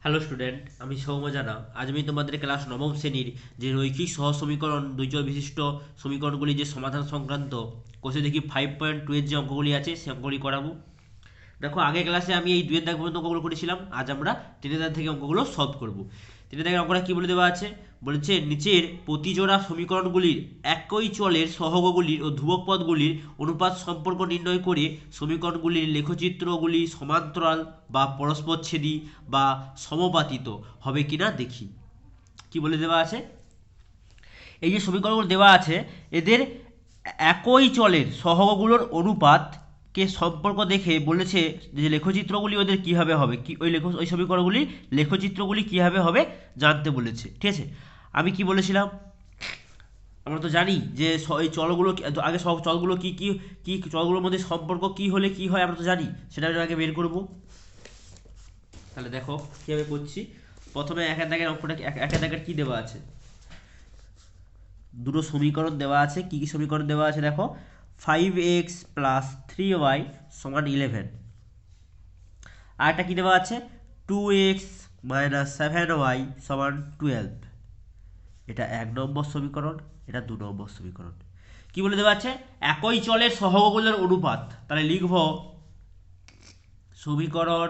Hello student, আমি সৌম্য জানা। আজ আমি তোমাদের ক্লাস নবম শ্রেণীর যে রৈখিক সহ সমীকরণ দুইচল বিশিষ্ট সমীকরণগুলি যে সমাধান সংক্রান্ত কোষে দেখি 5.2 এর যে অঙ্কগুলি আছে সে অঙ্কগুলি করাবো। দেখো, আগের ক্লাসে আমি এই 2 এর দাগ পর্যন্ত অঙ্কগুলো করেছিলাম। আজ আমরা 3 দাগ থেকে অঙ্কগুলো সলভ করব। 3 দাগের অঙ্কটা কি বলে দেওয়া আছে? বলেছে নিচের প্রতিজোড়া সমীকরণগুলির একই চলের সহগগুলির ও ধ্রুবক পদগুলির অনুপাত সম্পর্ক নির্ণয় করে সমীকরণগুলির লেখচিত্রগুলি সমান্তরাল বা পরস্পরচ্ছেদী বা সমানুপাতিত হবে কিনা দেখি। কি বলে দেওয়া আছে? এই যে সমীকরণগুলো দেওয়া আছে, এদের একই চলের সহগগুলোর অনুপাতকে সম্পর্ক দেখে বলেছে যে লেখচিত্রগুলি ওদের কীভাবে হবে, কি ওই সমীকরণগুলি লেখচিত্রগুলি কীভাবে হবে জানতে বলেছে। ঠিক আছে, আমি কি বলেছিলাম? আমরা তো জানি যে এই চলগুলো আগে সব চলগুলো কি কি কি চলগুলোর মধ্যে সম্পর্ক কি হলে কি হয় আমরা তো জানি, সেটা আমি আগে বের করব। তাহলে দেখো কীভাবে করছি। প্রথমে একের দাগের অঙ্কটা একের দাগের কী দেওয়া আছে? দুটো সমীকরণ দেওয়া আছে। কি কি সমীকরণ দেওয়া আছে দেখো? 5x প্লাস 3y সমান 11। আর একটা কী দেওয়া আছে? 2x মাইনাস 7y সমান 12। এটা 1 নম্বর সমীকরণ, এটা 2 নম্বর সমীকরণ। কি বলে দেওয়া আছে? একই চলের সহগগুলোর অনুপাত। তাহলে লিখব সমীকরণ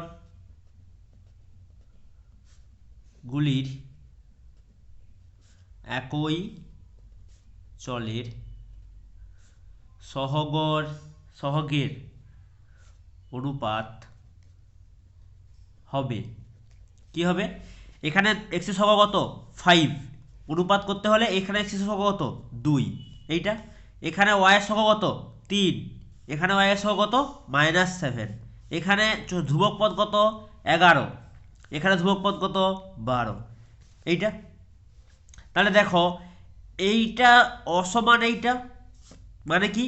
গুলির একই চলের সহগের অনুপাত হবে। কি হবে? এখানে এক্স এর সহগ কত? 5। অনুপাত করতে হলে এখানে এক্স এর সহগ কত? 2। এইটা। এখানে ওয়াই এর সহগ কত? 3। এখানে ওয়াই এর সহগ কত? -7। এখানে ধ্রুবক পদ কত? 11। এখানে ধ্রুবক পদ কত? 12। এইটা। তাহলে দেখো, এইটা অসমান এইটা, মানে কি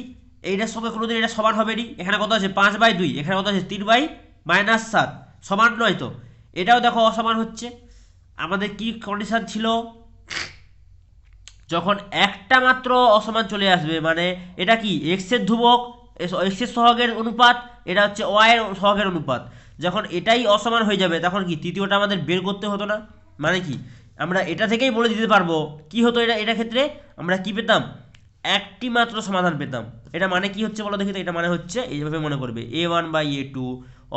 এইটার সঙ্গে কোনোদিন এটা সমান হবে নি। এখানে কত আছে? 5/2। এখানে কত আছে? 3/-7। সমান নয় তো। এটাও দেখো অসমান হচ্ছে। আমাদের কি কন্ডিশন ছিল? যখন একটা মাত্র অসমান চলে আসবে, মানে এটা কি এক্স এর ধ্রুবক, এক্স এর সহগের অনুপাত, এটা হচ্ছে ওয়াই এর সহগের অনুপাত। যখন এটাই অসমান হয়ে যাবে তখন কি তৃতীয়টা আমাদের বের করতে হতো না? মানে কি আমরা এটা থেকেই বলে দিতে পারবো কি হতো। এটা ক্ষেত্রে আমরা কি পেতাম? একটি মাত্র সমাধান পেতাম। এটা মানে কি হচ্ছে বলো দেখি তো? এটা মানে হচ্ছে এইভাবে মনে করবে, a1/a2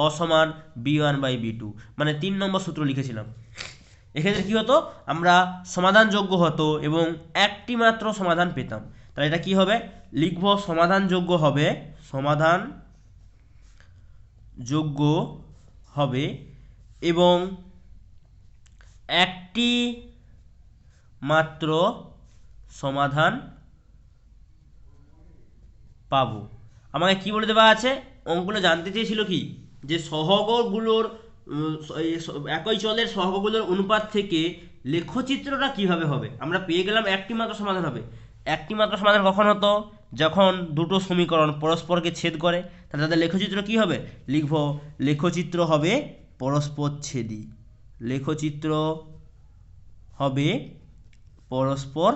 অসমান b1/b2, মানে 3 নম্বর সূত্র লিখেছিলাম। এক্ষেত্রে কি হতো? আমরা সমাধানযোগ্য হতো এবং একটি মাত্র সমাধান পেতাম। তাহলে এটা কি হবে? লিখব সমাধানযোগ্য হবে, সমাধানযোগ্য হবে এবং একটি মাত্র সমাধান পাবো। আমাকে কি বলে দেওয়া আছে? অঙ্কগুলো জানতে চেয়েছিল কি যে সহগগুলোর একই চলের সহগগুলোর অনুপাত থেকে লেখচিত্রটা কিভাবে হবে। আমরা পেয়ে গেলাম একটি মাত্র সমাধান হবে। একটি মাত্র সমাধান কখন হতো? যখন দুটো সমীকরণ পরস্পরকে ছেদ করে। তাহলে তাদের লেখচিত্র কি হবে? লিখব লেখচিত্র হবে পরস্পরচ্ছেদী। লেখচিত্র হবে পরস্পর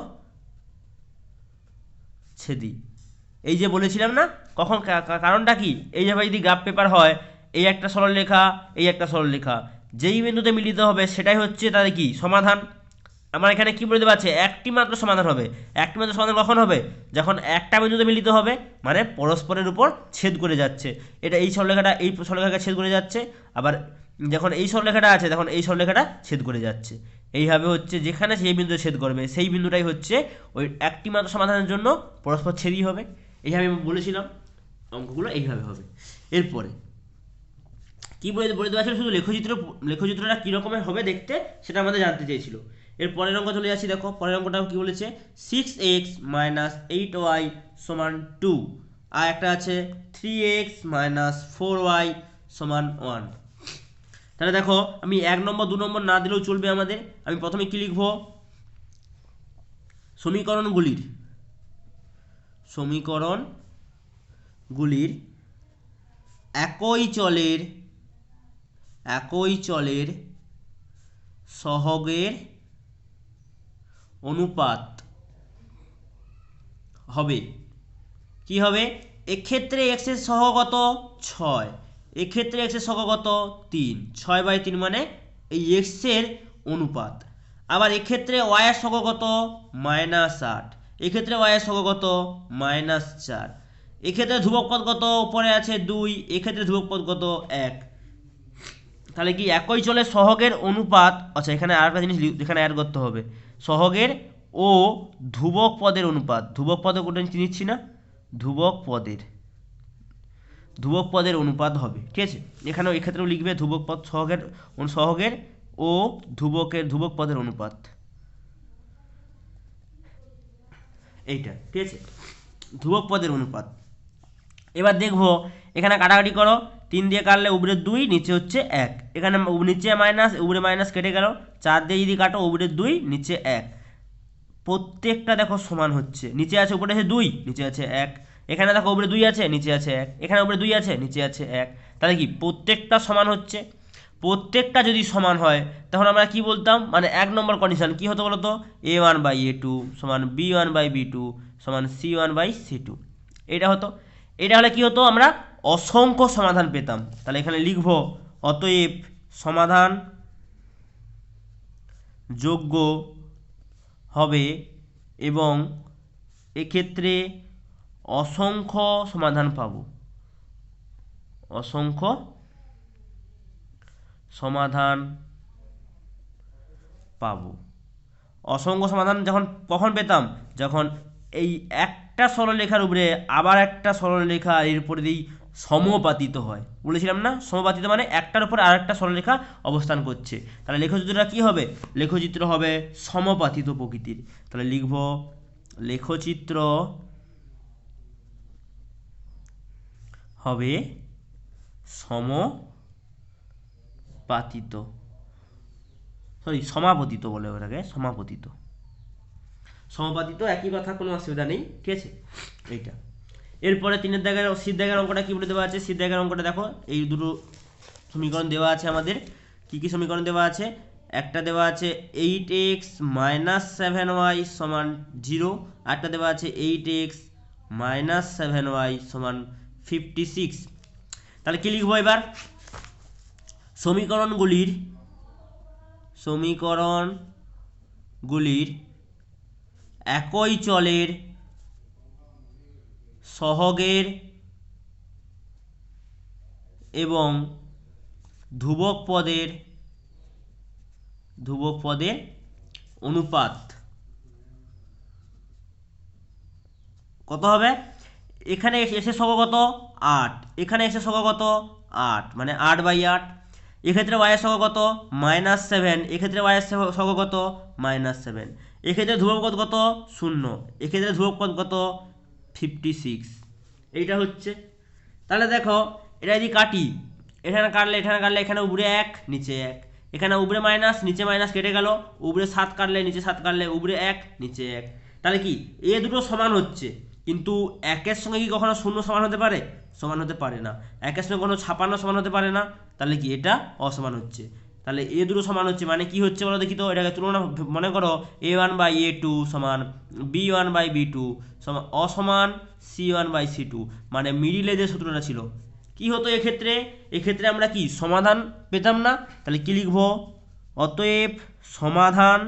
ছেদি। এই যে বলেছিলাম না কখন, কারণটা কি? এই যে যদি গ্রাফ পেপার হয়, এই একটা সরলরেখা, এই একটা সরলরেখা, যেই বিন্দুতে মিলিত হবে সেটাই হচ্ছে তাদের কি সমাধান। আমার এখানে কি বলে দেওয়া আছে? একটি মাত্র সমাধান হবে। একটি মাত্র সমাধান কখন হবে? যখন একটা বিন্দুতে মিলিত হবে, মানে পরস্পরের উপর ছেদ করে যাচ্ছে। এটা এই সরলরেখাটা এই সরলরেখাকে ছেদ করে যাচ্ছে, আবার যখন এই সরলরেখাটা আছে তখন এই সরলরেখাটা ছেদ করে যাচ্ছে। এইভাবে হচ্ছে যেখানে সেই বিন্দু ছেদ করবে সেই বিন্দুটাই হচ্ছে ওই একটি মাত্র সমাধানের জন্য পরস্পর ছেদই হবে। এইভাবে আমি বলেছিলাম অঙ্কগুলো এইভাবে হবে। এরপরে কি বলে দেওয়া ছিল? শুধু লেখচিত্রটা কীরকমের হবে দেখতে সেটা আমাদের জানতে চেয়েছিল। এর পরের অঙ্ক চলে যাচ্ছি। দেখো পরের অঙ্কটাও কি বলেছে? 6x - 8y = 2। আর একটা আছে 3x - 4y = 1। তাহলে দেখো, আমি 1 নম্বর 2 নম্বর না দিলেও চলবে আমাদের। আমি প্রথমে কি লিখব? সমীকরণগুলির একই চলের সহগের অনুপাত হবে। কি হবে? এক্ষেত্রে এক্স এর সহগ কত? 6। এক্ষেত্রে এক্স এর সহগ কত? 3। 6/3 মানে এই এক্সের অনুপাত। আবার এক্ষেত্রে ওয়াইয়ের সহগ কত -8, এক্ষেত্রে ওয়াইয়ের সহগ কত -4, এক্ষেত্রে ধ্রুবক পদ কত উপরে আছে 2, এক্ষেত্রে ধ্রুবক পদ কত 1। তাহলে কি একই চলে সহগের অনুপাত, আচ্ছা এখানে আরেকটা জিনিস এখানে অ্যাড করতে হবে, সহগের ও ধ্রুবক পদের অনুপাত। ধ্রুবক পদের কোনটা নিচ্ছি না, ধ্রুবক পদের অনুপাত হবে, ঠিক আছে। এখানেও এক্ষেত্রেও লিখবে ধ্রুবক পদ সহগের ও ধ্রুবক পদের অনুপাত, এইটা ঠিক আছে, ধ্রুবক পদের অনুপাত। এবার দেখবো এখানে কাটাকাটি করো, 3 দিয়ে কাটলে উপরে 2, নিচে হচ্ছে 1, এখানে নিচে মাইনাস উপরে মাইনাস কেটে গেল, 4 দিয়ে যদি কাটো উপরে 2 নিচে 1, প্রত্যেকটা দেখো সমান হচ্ছে, নিচে আছে উপরে আছে 2 নিচে আছে 1, এখানে দেখো উপরে 2 আছে নিচে আছে 1, এখানে উপরে 2 আছে নিচে আছে 1, তাহলে কি প্রত্যেকটা সমান হচ্ছে। প্রত্যেকটা যদি সমান হয় তখন আমরা কি বলতাম, মানে 1 নম্বর কন্ডিশন কি হতো বলতো, a1/a2 সমান b1/b2 সমান c1/c2, এটা হতো। এটা হলে কি হতো, আমরা অসংখ্য সমাধান পেতাম। তাহলে এখানে লিখব অতএব সমাধান যোগ্য হবে এবং এক্ষেত্রে অসংখ্য সমাধান পাব, অসংখ্য সমাধান পাব। অসংখ্য সমাধান কখন পেতাম, যখন এই একটা সরলরেখার উপরে আবার একটা সরলরেখা এর উপরে দিয়েই সমপাতিত হয়। বলেছিলাম না, সমপাতিত মানে একটার উপরে আর একটা সরলরেখা অবস্থান করছে। তাহলে লেখচিত্রটা কি হবে, লেখচিত্র হবে সমপাতিত প্রকৃতির। তাহলে লিখব লেখচিত্র হবে সমাপতিত বলে ওটাকে, সমাপতিত একই কথা, কোনো অসুবিধা নেই, ঠিক আছে। এইটা এরপরে 3 দাগের শীত দাগের অঙ্কটা কি বলে দেওয়া আছে, শীত দাগের অঙ্কটা দেখো, এই দুটো সমীকরণ দেওয়া আছে আমাদের। কি কি সমীকরণ দেওয়া আছে, একটা দেওয়া আছে 8x - 7y সমান 0, আরেকটা দেওয়া আছে 8x - 7y সমান 56। তাহলে কি লিখবো এবার, সমীকরণগুলির একই চলের সহগের এবং ধ্রুবক পদের অনুপাত কত হবে, এখানে এসে সহগ কত 8, এখানে এসে সহগ কত 8 মানে 8/8, এক্ষেত্রে y এর সহগ কত -7, এক্ষেত্রে y এর সহগ কত -7, এক্ষেত্রে ধ্রুবক পদ কত 0, এক্ষেত্রে ধ্রুবক পদ কত 56, এইটা হচ্ছে। তাহলে দেখো এটা যদি কাটি, এখানে কাটলে এখানে উপরে 1 নিচে 1, এখানে উপরে মাইনাস নিচে মাইনাস কেটে গেল, উপরে 7 কাটলে নিচে 7 কাটলে উপরে 1 নিচে 1, তাহলে কি এ দুটো সমান হচ্ছে, কিন্তু 1-এর সঙ্গে কি কখনো 0 সমান হতে পারে, সমান হতে পারে না। 1-এর সঙ্গে কোনো 56 সমান হতে পারে না, তাহলে কি এটা অসমান হচ্ছে। তাহলে এ দুটো সমান হচ্ছে মানে কি হচ্ছে বলো দেখি তো, এটাকে তুলনা মনে করো a1/a2 সমান b1/b2 সমান অসমান c1/c2, মানে মিডিলে যে সূত্রটা ছিল কি হতো এক্ষেত্রে আমরা কি সমাধান পেতাম না। তাহলে কি লিখবো, অতএব সমাধান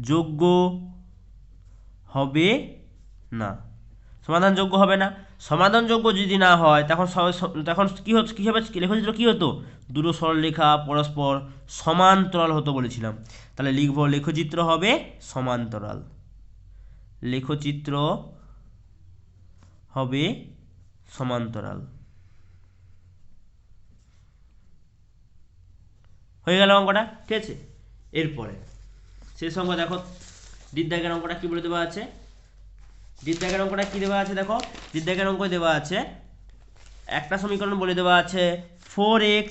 যোগ্য হবে না, সমাধানযোগ্য হবে না। সমাধানযোগ্য যদি না হয় তখন কি হবে, লেখচিত্র কি হতো, দুটো সরলরেখা পরস্পর সমান্তরাল হতো বলেছিলাম। তাহলে লিখবো লেখচিত্র হবে সমান্তরাল, লেখচিত্র হবে সমান্তরাল। হয়ে গেল অঙ্কটা, ঠিক আছে। এরপরে শেষ অঙ্ক দেখো, দ্বিদাগের অঙ্কটা কি বলে দেওয়া আছে, দ্বিদাগের অঙ্কটা কি দেওয়া আছে দেখো, দ্বিদাগের অঙ্ক দেওয়া আছে একটা সমীকরণ বলে দেওয়া আছে 4x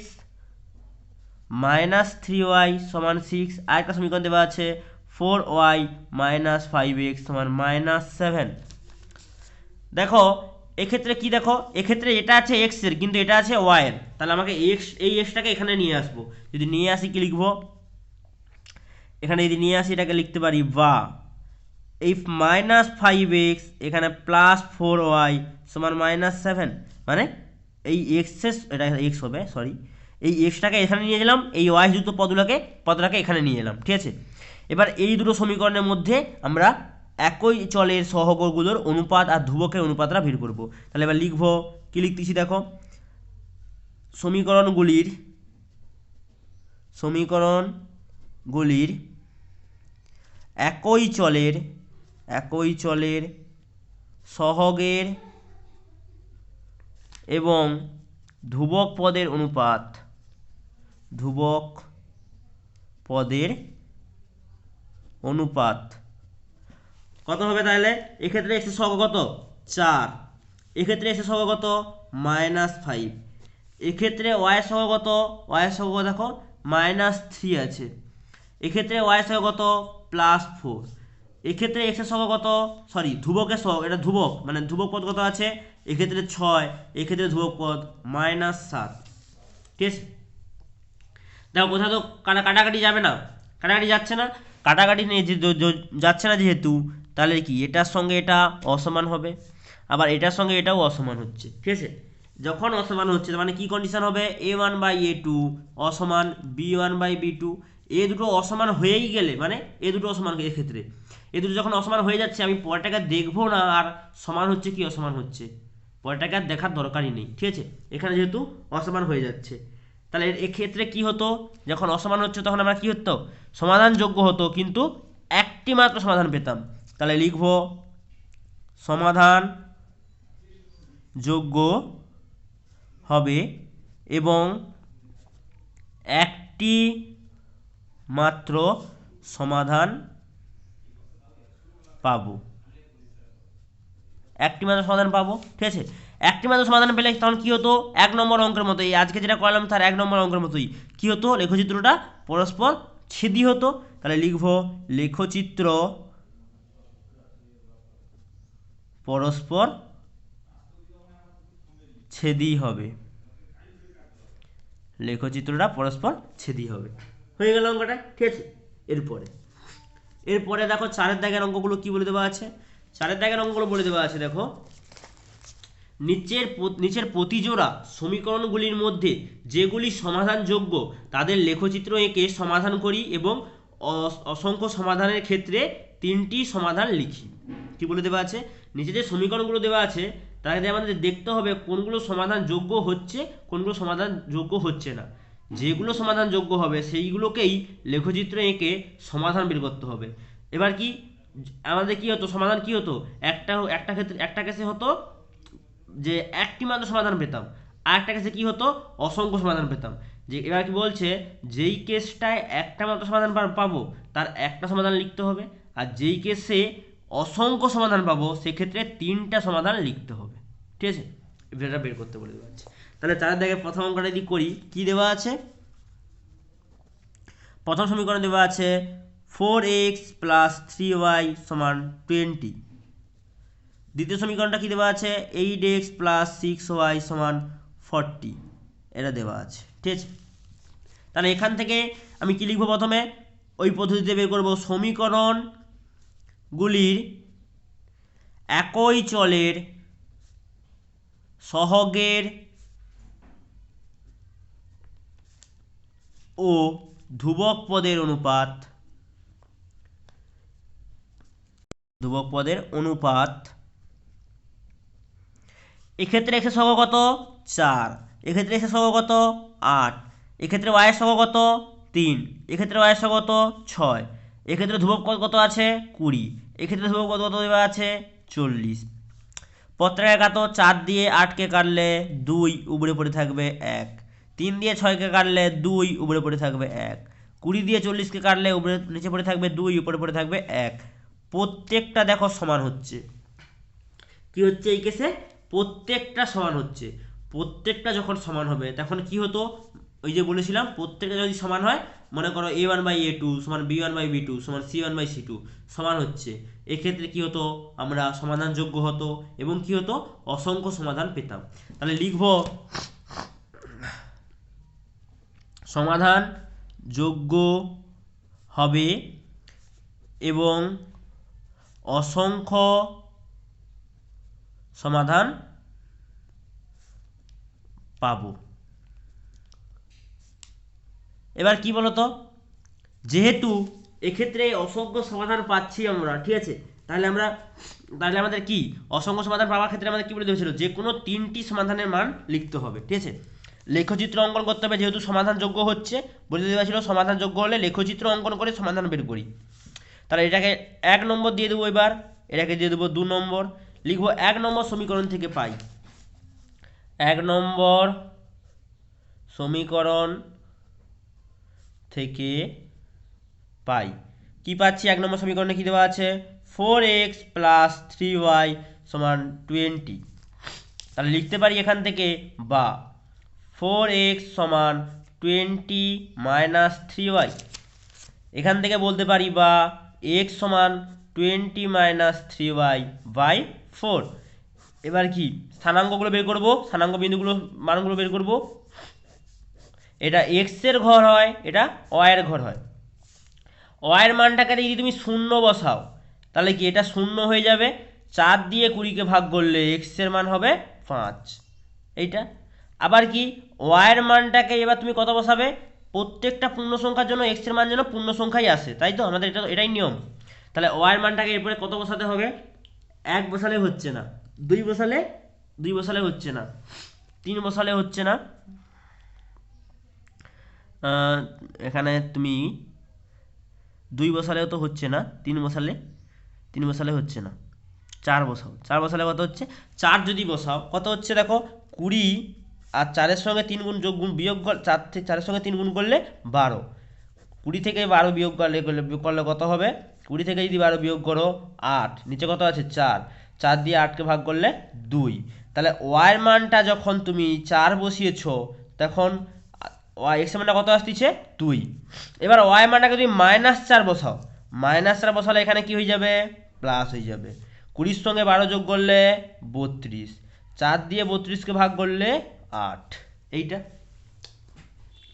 - 3y সমান 6, আরেকটা সমীকরণ দেওয়া আছে 4y - 5x সমান -7। দেখো এক্ষেত্রে কি, দেখো এক্ষেত্রে এটা আছে x এর কিন্তু এটা আছে y এর, তাহলে আমাকে এই xটাকে এখানে নিয়ে আসবো। যদি নিয়ে আসি কি লিখবো, এখানে যদি নিয়ে আসি এটাকে লিখতে পারি বা এই -5x এখানে +4y সমান -7, মানে এই x এটা x হবে, সরি এই এক্সটাকে এখানে নিয়ে এলাম, এই ওয়াই যুক্ত পদটাকে এখানে নিয়ে এলাম, ঠিক আছে। এবার এই দুটো সমীকরণের মধ্যে আমরা একই চলের সহগগুলোর অনুপাত আর ধ্রুবকের অনুপাতটা বের করব। তাহলে এবার লিখব, কি লিখতেছি দেখো, সমীকরণগুলির একই চলের সহগের এবং ধ্রুবক পদের অনুপাত কত হবে? তাহলে এক্ষেত্রে এক্স এর সহগ কত? 4, এক্ষেত্রে এক্স এর সহগ কত? -5, এক্ষেত্রে ওয়াই এর সহগ কত? ওয়াই এর সহগ দেখো -3 আছে, এক্ষেত্রে ওয়াই এর সহগ কত? +4, এক্ষেত্রে এক্স এর সহগ কত? সরি, ধ্রুবকের সহগ, এটা ধ্রুবক মানে ধ্রুবক পদ কত আছে? এক্ষেত্রে 6, এক্ষেত্রে ধ্রুবক পদ -7, ঠিক আছে। দেখো কোথাও তো কাটাকাটি যাবে না, কাটাকাটি যাচ্ছে না, কাটাকাটি নিয়ে যাচ্ছে না যেহেতু, তাহলে কি এটার সঙ্গে এটা অসমান হবে, আবার এটার সঙ্গে এটাও অসমান হচ্ছে, ঠিক আছে। যখন অসমান হচ্ছে মানে কি কন্ডিশন হবে? a1/a2 অসমান b1/b2, এ দুটো অসমান হয়েই গেলে মানে এ দুটো অসমান, এক্ষেত্রে এ দুটো যখন অসমান হয়ে যাচ্ছে আমি পরেরটাকে দেখবো না আর সমান হচ্ছে কি অসমান হচ্ছে, পরেরটাকে আর দেখার দরকারই নেই, ঠিক আছে। এখানে যেহেতু অসমান হয়ে যাচ্ছে, তাহলে এক্ষেত্রে কি হতো? যখন অসমান হচ্ছে তখন আমরা কি হতো? সমাধানযোগ্য হতো, কিন্তু একটি মাত্র সমাধান পেতাম। তাহলে লিখব সমাধানযোগ্য হবে এবং একটি মাত্র সমাধান পাবো, ঠিক আছে। একটি মাত্র সমাধান পেলে তখন কি হতো? 1 নম্বর অঙ্কের মতো, এই আজকে যেটা করলাম তার 1 নম্বর অঙ্কের মতোই কি হতো? লেখচিত্রটা পরস্পর ছেদি হতো। তাহলে লিখব লেখচিত্র পরস্পর ছেদি হবে, লেখচিত্রটা পরস্পর ছেদি হবে, হয়ে গেল অঙ্কটা, ঠিক আছে। এরপরে দেখো 4 দাগের অঙ্কগুলো কি বলে দেওয়া আছে? 4 দাগের অঙ্কগুলো বলে দেওয়া আছে, দেখো নিচের প্রতিজোড়া সমীকরণগুলির মধ্যে যেগুলি সমাধানযোগ্য তাদের লেখচিত্র এঁকে সমাধান করি এবং অসংখ্য সমাধানের ক্ষেত্রে 3টি সমাধান লিখি। কি বলে দেওয়া আছে? নিচে যে সমীকরণগুলো দেওয়া আছে তাদের আমাদের দেখতে হবে কোনগুলো সমাধানযোগ্য হচ্ছে, কোনগুলো সমাধানযোগ্য হচ্ছে না। যেগুলো সমাধানযোগ্য হবে সেইগুলোকেই লেখচিত্র এঁকে সমাধান বের করতে হবে। এবার কি আমাদের কি হতো? সমাধান কি হতো? একটা কেসে হতো যে একটি মাত্র সমাধান পেতাম, আর একটা কেসে কি হতো? অসংখ্য সমাধান পেতাম। যে এবার কি বলছে? যেই কেসটায় একটা মাত্র সমাধান পাবো তার একটা সমাধান লিখতে হবে, আর যেই কেসে অসংখ্য সমাধান পাবো সেক্ষেত্রে 3টা সমাধান লিখতে হবে, ঠিক আছে। এটা বের করতে বলে দেওয়া আছে। তাহলে 4 দাগে প্রথম অঙ্কটা যদি করি, কি দেওয়া আছে? প্রথম সমীকরণ দেওয়া আছে 4x + 3y = 20। দ্বিতীয় সমীকরণটা কি দেওয়া আছে? 8x + 6y = 40, এটা দেওয়া আছে, ঠিক আছে। তাহলে এখান থেকে আমি কি লিখবো? প্রথমে ওই পদ্ধতিতে বের করব সমীকরণগুলির একই চলের সহগের ও ধ্রুবক পদের অনুপাত, এক্ষেত্রে x এর সহগ কত? 4, এক্ষেত্রে x এর সহগ কত? 8, এক্ষেত্রে y এর সহগ কত? 3, এক্ষেত্রে y এর সহগ কত? 6, এক্ষেত্রে ধ্রুবক পদ কত আছে? 20, এক্ষেত্রে ধ্রুবক পদ কত দেওয়া আছে? 40। পত্রের একাত 4 দিয়ে 8কে কাটলে 2 উপরে পড়ে থাকবে 1, 3 দিয়ে 6কে কাটলে 2 উপরে পড়ে থাকবে 1, 20 দিয়ে 40কে কাটলে উপরে নিচে পড়ে থাকবে 2, উপরে পড়ে থাকবে 1। প্রত্যেকটা দেখো সমান হচ্ছে। কি হচ্ছে এই কেসে? প্রত্যেকটা সমান হচ্ছে। প্রত্যেকটা যখন সমান হবে তখন কি হতো? ওই যে বলেছিলাম প্রত্যেকটা যদি সমান হয়, মনে করো a1/a2 = b1/b2 = c1/c2 সমান হচ্ছে, এক্ষেত্রে কি হতো? আমরা সমাধানযোগ্য হতো এবং কি হতো? অসংখ্য সমাধান পেতাম। তাহলে লিখব সমাধানযোগ্য হবে এবং অসংখ্য সমাধান পাবো। এবার কি বলতো, যেহেতু এক্ষেত্রে অসংখ্য সমাধান পাচ্ছি আমরা, ঠিক আছে, তাহলে আমাদের কি অসংখ্য সমাধান পাওয়ার ক্ষেত্রে আমাদের কি বলে দিয়েছিল, যে কোনো 3টি সমাধানের মান লিখতে হবে, ঠিক আছে। লেখচিত্র অঙ্কন করতে হবে, যেহেতু সমাধানযোগ্য হচ্ছে, বলে দেওয়া ছিল সমাধানযোগ্য হলে লেখচিত্র অঙ্কন করে সমাধান বের করি। তাহলে এটাকে 1 নম্বর দিয়ে দেবো, এবার এটাকে দিয়ে দেবো 2 নম্বর, লিখবো 1 নম্বর সমীকরণ থেকে পাই, 1 নম্বর সমীকরণ থেকে পাই কি পাচ্ছি, 1 নম্বর সমীকরণে কি দেওয়া আছে, 4x + 3y = 20। তাহলে লিখতে পারি এখান থেকে, বা 4x = 20 - 3y, এখান থেকে বলতে পারি বা x = 20 - 3y / 4। এবার কি স্থানাঙ্কগুলো বের করব, স্থানাঙ্ক বিন্দুগুলো মানগুলো বের করব। এটা x এর ঘর হয়, এটা y এর ঘর হয়। y এর মানটাকে যদি তুমি 0 বসাও, তাহলে কি এটা 0 হয়ে যাবে, 4 দিয়ে 20কে ভাগ করলে x এর মান হবে 5, এইটা। আবার কি y এর মানটাকে এবার তুমি কত বসাবে, প্রত্যেকটা পূর্ণ সংখ্যার জন্য x এর মান যেন পূর্ণ সংখ্যাই আসে, তাই তো, আমাদের এটাই নিয়ম। তাহলে y এর মানটাকে এরপরে কত বসাতে হবে, 1 বসালে হচ্ছে না, 2 বসালে হচ্ছে না, 3 বসালে হচ্ছে না, এখানে তুমি 2 বসালেও তো হচ্ছে না, 3 বসালে হচ্ছে না, 4 বসাও, 4 বসালে কত হচ্ছে, 4 যদি বসাও কত হচ্ছে দেখো, 20 আর 4-এর সঙ্গে 3 গুণ যোগ গুণ বিয়োগ 4-এর সঙ্গে 3 গুণ করলে 12, 20 থেকে 12 বিয়োগ করলে কত হবে, 20 থেকে যদি 12 বিয়োগ করো 8, নিচে কত আছে 4, 4 দিয়ে 8কে ভাগ করলে 2। তাহলে y এর মানটা যখন তুমি 4 বসিয়েছো, তখন x এর মানটা কত আসছে 2। এবার y এর মানটাকে তুমি -4 বসাও, -4 বসালে এখানে কি হয়ে যাবে, প্লাস হয়ে যাবে, 20-র সঙ্গে 12 যোগ করলে 32, 4 দিয়ে 32কে ভাগ করলে 8, এইটা।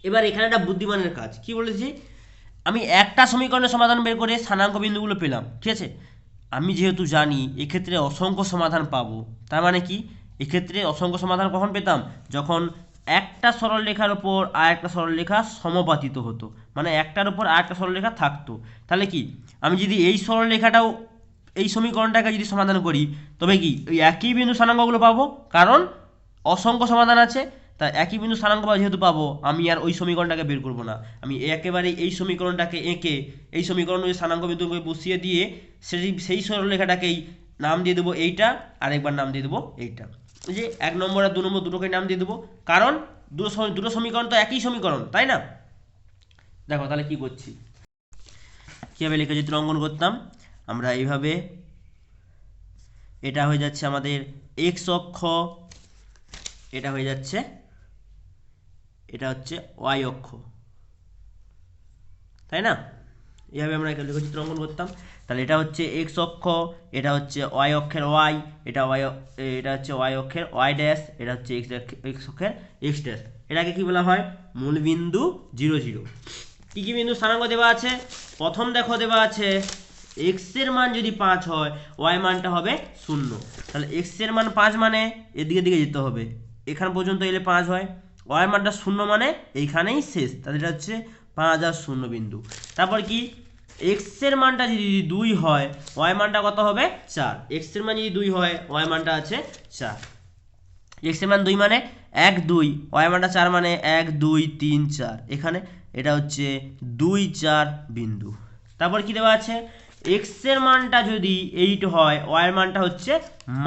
এবার এখানে একটা বুদ্ধিমানের কাজ কি বলেছি, আমি একটা সমীকরণের সমাধান বের করে স্থানাঙ্ক বিন্দুগুলো পেলাম, ঠিক আছে। আমি যেহেতু জানি এক্ষেত্রে অসংখ্য সমাধান পাবো, তার মানে কি এক্ষেত্রে অসংখ্য সমাধান কখন পেতাম, যখন একটা সরলরেখার উপর আর একটা সরলরেখা সমাপতিত হতো, মানে একটার উপর আর একটা সরলরেখা থাকতো। তাহলে কি আমি যদি এই সরলরেখাটাও এই সমীকরণটাকে যদি সমাধান করি, তবে কি ওই একই বিন্দু স্থানাঙ্কগুলো পাবো, কারণ অসংখ্য সমাধান আছে। তা একই বিন্দু স্থানাঙ্ক যেহেতু পাবো, আমি আর ওই সমীকরণটাকে বের করব না, আমি একেবারে এই সমীকরণটাকে এঁকে এই সমীকরণের স্থানাঙ্ক বিন্দুকে বসিয়ে দিয়ে সেই সরলরেখাটাকেই নাম দিয়ে দেবো এইটা, আর একবার নাম দিয়ে দেবো এইটা, এই যে 1 নম্বর আর 2 নম্বর দুটোকে নাম দিয়ে দেবো, কারণ দুটো সমীকরণ তো একই সমীকরণ, তাই না। দেখো তাহলে কি করছি, কীভাবে লেখচিত্র অঙ্কন করতাম আমরা, এইভাবে এটা হয়ে যাচ্ছে আমাদের x অক্ষ, এটা হয়ে যাচ্ছে, এটা হচ্ছে y অক্ষ, তাই না। এইভাবে আমরা লেখচিত্র অঙ্কন করতাম। তাহলে এটা হচ্ছে x অক্ষ, এটা হচ্ছে y অক্ষের y, এটা হচ্ছে y অক্ষের y ড্যাশ, এটা হচ্ছে x অক্ষের x ড্যাশ। এটাকে কি বলা হয়, মূলবিন্দু 0 0। কি কি বিন্দু স্থানাঙ্ক দেওয়া আছে, প্রথম দেখো দেওয়া আছে x এর মান যদি 5 হয়, y মানটা হবে 0। তাহলে x এর মান 5 মানে এদিকে দিকে যেতে হবে, এখান পর্যন্ত এলে 5 হয়, y মানটা 0 মানে এইখানেই শেষ, তাহলে এটা হচ্ছে 5 আর 0 বিন্দু। তারপর কি x এর মানটা যদি 2 হয়, y মানটা কত হবে 4, x এর মান যদি 2 হয়, y মানটা আছে 4, x এর মান 2 মানে 1 2, y মানটা 4 মানে 1 2 3 4, এখানে এটা হচ্ছে 2 4 বিন্দু। তারপর কি দেওয়া আছে, x এর মানটা যদি 8 হয়, y এর মানটা হচ্ছে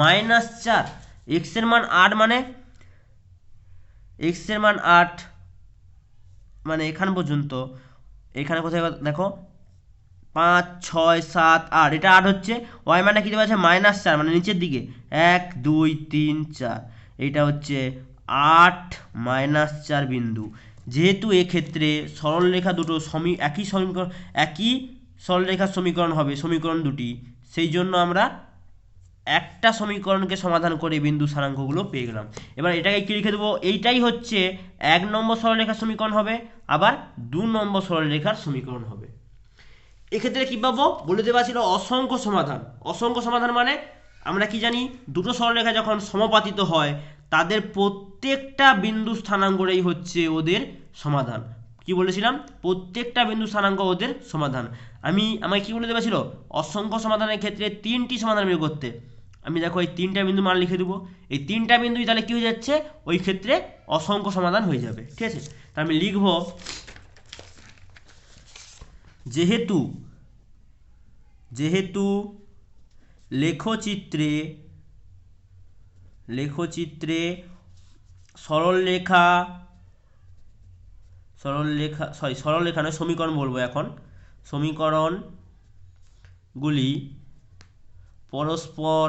-4, x এর মান 8 মানে x এর মান 8 মানে এখান পর্যন্ত, এখানে কোথায় দেখো 5 6 7 8, এটা 8 হচ্ছে, y মানটা কি দেওয়া আছে -4 মানে নিচের দিকে 1 2 3 4, এইটা হচ্ছে 8 -4 বিন্দু। যেহেতু এক্ষেত্রে সরলরেখা দুটো একই সরলরেখার সমীকরণ হবে, সমীকরণ দুটি, সেই জন্য আমরা একটা সমীকরণকে সমাধান করে বিন্দু স্থানাঙ্কগুলো পেয়ে গেলাম। এবার এটাকে কি লিখে দেবো, এইটাই হচ্ছে 1 নম্বর সরলরেখার সমীকরণ হবে, আবার 2 নম্বর সরলরেখার সমীকরণ হবে। এক্ষেত্রে কি পাবো, বলে দেওয়া ছিল অসংখ্য সমাধান। অসংখ্য সমাধান মানে আমরা কি জানি, দুটো সরলরেখা যখন সমাপতিত হয়, তাদের প্রত্যেকটা বিন্দু স্থানাঙ্কটাই হচ্ছে ওদের সমাধান। কি বলেছিলাম, প্রত্যেকটা বিন্দু স্থানাঙ্ক ওদের সমাধান। আমাকে কি বলে দেওয়া ছিল, অসংখ্য সমাধানের ক্ষেত্রে 3টি সমাধান বের করতে। আমি দেখো এই 3টা বিন্দু মান লিখে দেবো, এই 3টা বিন্দুই তাহলে কি হয়ে যাচ্ছে, ওই ক্ষেত্রে অসংখ্য সমাধান হয়ে যাবে। ঠিক আছে, তা আমি লিখব যেহেতু লেখচিত্রে সরলরেখা নয়, সমীকরণ বলবো এখন, সমীকরণগুলি পরস্পর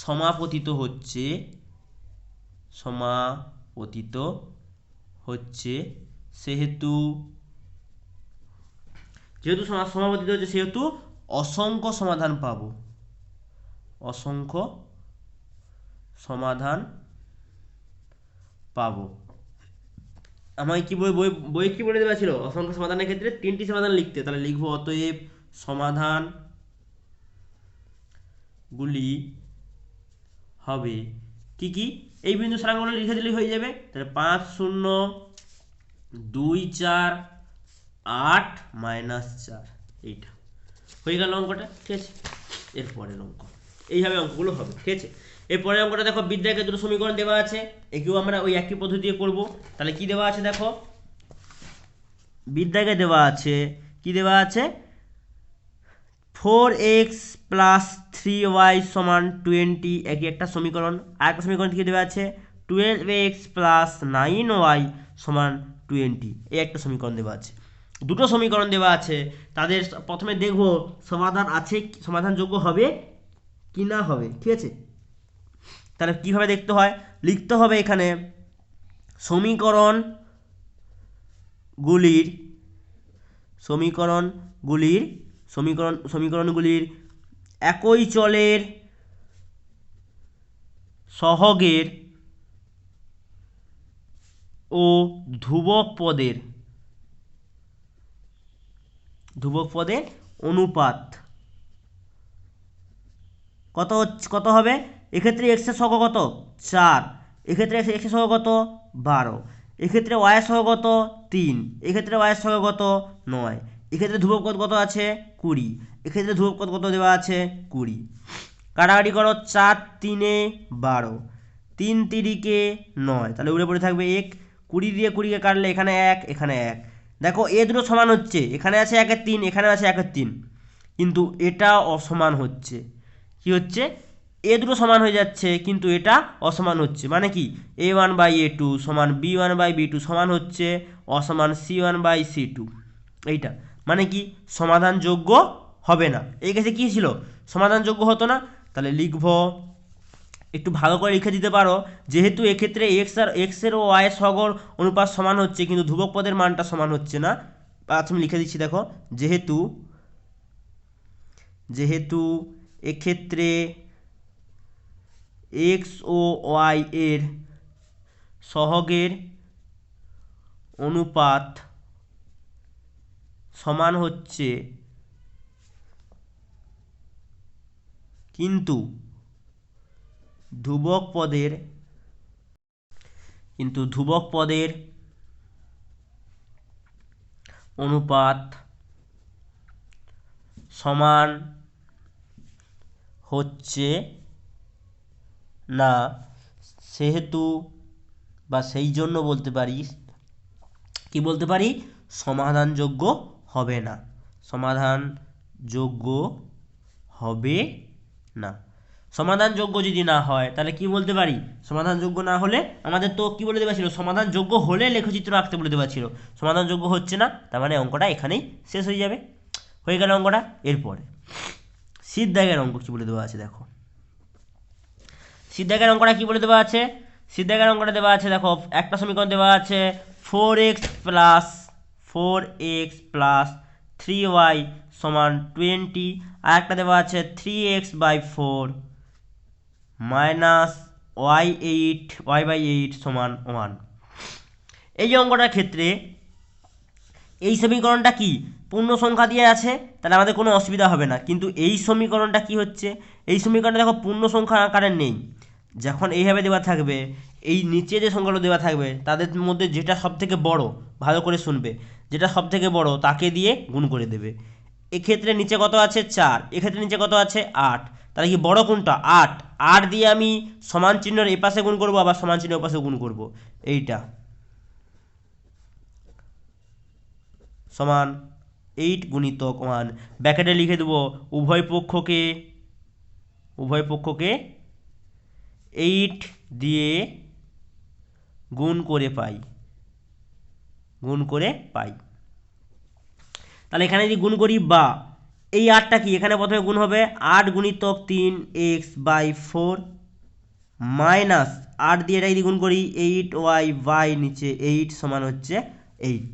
সমাপতিত হচ্ছে সেহেতু সমাপতিত হচ্ছে সেহেতু অসংখ্য সমাধান পাবো। আমায় কি বই কি বলে দেওয়া ছিল, অসংখ্য সমাধানের ক্ষেত্রে 3টি সমাধান লিখতে। তাহলে লিখবো অতএব সমাধানগুলি হবে কি এই বিন্দু স্থানাঙ্কগুলো লিখে দিলেই হয়ে যাবে। তাহলে 5 0 2 4 8 -4, এইটা হয়ে গেল অঙ্কটা। ঠিক আছে, এরপরের অঙ্ক এইভাবে অঙ্কগুলো হবে। ঠিক আছে, এরপরের অঙ্কটা দেখো, বিদ্যাকে দুটো সমীকরণ দেওয়া আছে, একেও আমরা ওই একই পদ্ধতি দিয়ে করবো। তাহলে কি দেওয়া আছে দেখো, বিদ্যাকে দেওয়া আছে 4x + 3y = 20, একই একটা সমীকরণ। আর একটা সমীকরণ কি দেওয়া আছে 12x + 9y = 20, এই একটা সমীকরণ দেওয়া আছে। দুটো সমীকরণ দেওয়া আছে, তাদের প্রথমে দেখব সমাধানযোগ্য হবে কি না হবে। ঠিক আছে, তাহলে কিভাবে দেখতে হয়, লিখতে হবে এখানে সমীকরণগুলির একই চলের সহগের ও ধ্রুবক পদের অনুপাত কত হবে। এক্ষেত্রে x এর সহগ কত 4, এক্ষেত্রে x এর সহগ কত 12, এক্ষেত্রে y এর সহগ কত 3, এক্ষেত্রে y এর সহগ কত 9, এক্ষেত্রে ধ্রুবক পদ কত আছে 20, এক্ষেত্রে ধ্রুবক পদ কত দেওয়া আছে 20। কাটাকাটি করো, 4 3 12, 3 3 9, তাহলে উড়ে পড়ে থাকবে 1, 20 দিয়ে 20কে কাটলে এখানে 1 এখানে 1। দেখো এ দুটো সমান হচ্ছে, এখানে আছে 1 এর 3, এখানে আছে 1 এর 3, কিন্তু এটা অসমান হচ্ছে। কি হচ্ছে, এ দুটো সমান হয়ে যাচ্ছে কিন্তু এটা অসমান হচ্ছে, মানে কি a1/a2 = b1/b2 সমান হচ্ছে অসমান c1/c2, এইটা মানে কি সমাধানযোগ্য হবে না। এই কেসে কি ছিল, সমাধানযোগ্য হতো না। তাহলে লিখব, একটু ভালো করে লিখে দিতে পারো, যেহেতু এক্ষেত্রে x এর ও y এর সহগের অনুপাত সমান হচ্ছে কিন্তু ধ্রুবক পদের মানটা সমান হচ্ছে না। আমি লিখে দিচ্ছি, দেখো যেহেতু এক্ষেত্রে x ও y এর সহগের অনুপাত সমান হচ্ছে কিন্তু ধ্রুবক পদের অনুপাত সমান হচ্ছে না, সেহেতু বা সেই জন্য বলতে পারি সমাধানযোগ্য হবে না। সমাধানযোগ্য যদি না হয় তাহলে কি বলতে পারি, সমাধানযোগ্য না হলে আমাদের তো কি বলে দেওয়া ছিল, সমাধানযোগ্য হলে লেখচিত্র আঁকতে বলে দেওয়া ছিল, সমাধানযোগ্য হচ্ছে না, তার মানে অঙ্কটা এখানেই শেষ হয়ে যাবে। হয়ে গেল অঙ্কটা। এরপরে সিদ্ধাগের অঙ্ক কি বলে দেওয়া আছে দেখো, সিদ্ধাগের অঙ্কটা কি বলে দেওয়া আছে, দেওয়া আছে দেখো, একটা সমীকরণ দেওয়া আছে 4x + 3y = 20, আর একটা দেওয়া আছে 3x/4 - y/8 = 1। এই অঙ্কটার ক্ষেত্রে এই সমীকরণটা কি পূর্ণ সংখ্যা দিয়ে আছে, তাহলে আমাদের কোনো অসুবিধা হবে না। কিন্তু এই সমীকরণটা কি হচ্ছে, এই সমীকরণটা দেখো পূর্ণ সংখ্যা আকারে নেই, যখন এইভাবে দেওয়া থাকবে, এই নিচে যে সংখ্যাগুলো দেওয়া থাকবে তাদের মধ্যে যেটা সবথেকে বড়, ভালো করে শুনবে, যেটা সবথেকে বড় তাকে দিয়ে গুণ করে দেবে। এক্ষেত্রে নিচে কত আছে 4, এক্ষেত্রে নিচে কত আছে 8, তাহলে কি বড় কোনটা 8, 8 দিয়ে আমি সমান চিহ্নের এই পাশে গুণ করব, আবার সমান চিহ্নের ওই পাশে গুণ করব, এইটা সমান 8 গুণিতক 1, ব্র্যাকেটে লিখে দেবো উভয় পক্ষকে 8 দিয়ে গুণ করে পাই, তাহলে এখানে যদি গুণ করি বা এই 8টা কি এখানে প্রথমে গুণ হবে 8 গুণিতক 3x/4 মাইনাস 8 দিয়ে এটা যদি গুণ করি 8y বাই নিচে 8 সমান হচ্ছে 8,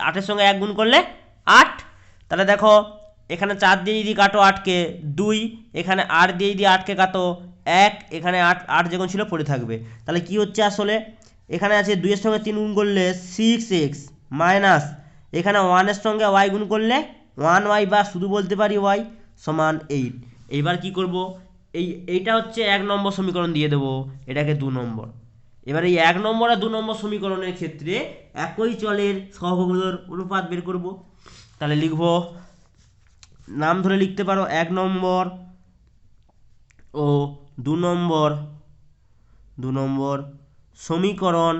8-এর সঙ্গে 1 গুণ করলে 8, তাহলে দেখো এখানে 4 দিয়ে যদি কাটো 8কে 2, এখানে 8 দিয়ে যদি 8কে কাটো 1, এখানে 8 যখন ছিল পড়ে থাকবে, তাহলে কি হচ্ছে আসলে এখানে আছে 2 এর সঙ্গে 3 গুণ করলে 6x মাইনাস এখানে 1 এর সঙ্গে y গুণ করলে 1y বা শুধু বলতে পারি y সমান 8। এইবার কি করব, এইটা হচ্ছে 1 নম্বর সমীকরণ দিয়ে দেবো, এটাকে 2 নম্বর। এবার এই 1 নম্বর আর 2 নম্বর সমীকরণের ক্ষেত্রে একই চলের সহগগুলোর অনুপাত বের করব। তাহলে লিখব, নাম ধরে লিখতে পারো 1 নম্বর ও 2 নম্বর সমীকরণ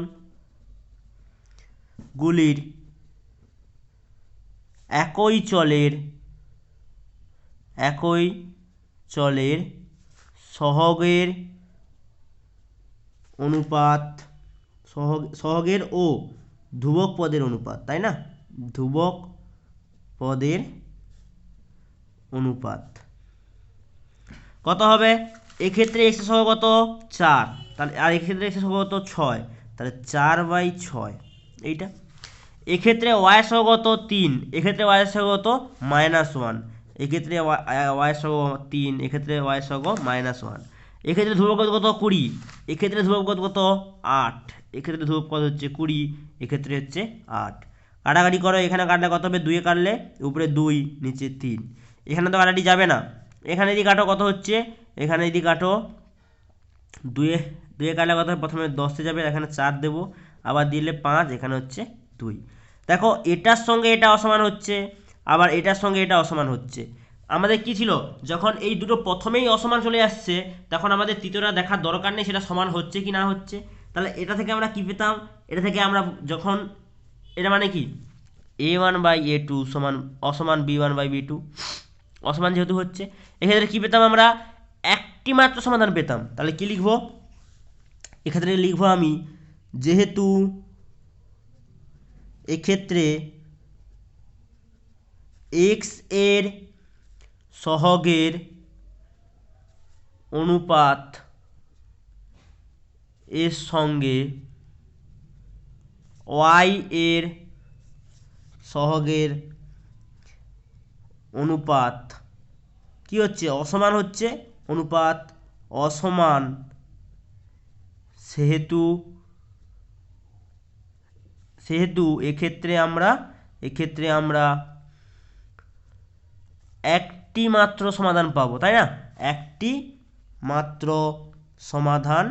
গুলির একই চলের সহগের অনুপাত, সহগের ও ধ্রুবক পদের অনুপাত, তাই না, ধ্রুবক পদের অনুপাত কত হবে, এক্ষেত্রে x এর সহগ কত 4, তাহলে আর এক্ষেত্রে x এর সহগ কত 6, তাহলে 4/6 এইটা। এক্ষেত্রে y এর সহগ কত 3, এক্ষেত্রে y এর সহগ কত -1, এক্ষেত্রে y এর সহগ 3, এক্ষেত্রে y এর সহগ -1, এক্ষেত্রে ধ্রুবক পদ কত 20, এক্ষেত্রে ধ্রুবক পদ কত 8, এক্ষেত্রে ধ্রুবক পদ হচ্ছে 20, এক্ষেত্রে হচ্ছে 8। কাটাকাটি করো, এখানে কাটলে কত হবে 2 এ কাটলে উপরে 2 নিচে 3, এখানে তো কাটাটি যাবে না, এখানে যদি কাটো কত হচ্ছে, এখানে যদি কাটো 2 এ কাটলে কত হবে, প্রথমে 10 এ যাবে, এখানে 4 দেবো, আবার দিলে 5, এখানে হচ্ছে 2। দেখো এটার সঙ্গে এটা অসমান হচ্ছে, আবার এটার সঙ্গে এটা অসমান হচ্ছে। আমাদের কি ছিল, যখন এই দুটো প্রথমেই অসমান চলে আসছে তখন আমাদের তৃতীয়টা দেখার দরকার নেই সেটা সমান হচ্ছে কি না হচ্ছে। তাহলে এটা থেকে আমরা কি পেতাম, এটা থেকে আমরা যখন এটা মানে কি a1/a2 সমান অসমান b1/b2, অসমান যেহেতু হচ্ছে এক্ষেত্রে কি পেতাম আমরা, একটি মাত্র সমাধান পেতাম। তাহলে কি লিখব, এক্ষেত্রে লিখব আমি, যেহেতু এক্ষেত্রে x এর সহগের অনুপাত এর সঙ্গে y এর সহগের অনুপাত কি হচ্ছে, অসমান হচ্ছে, অনুপাত অসমান, সেহেতু এক্ষেত্রে আমরা একটি মাত্র সমাধান পাবো, তাই না, একটি মাত্র সমাধান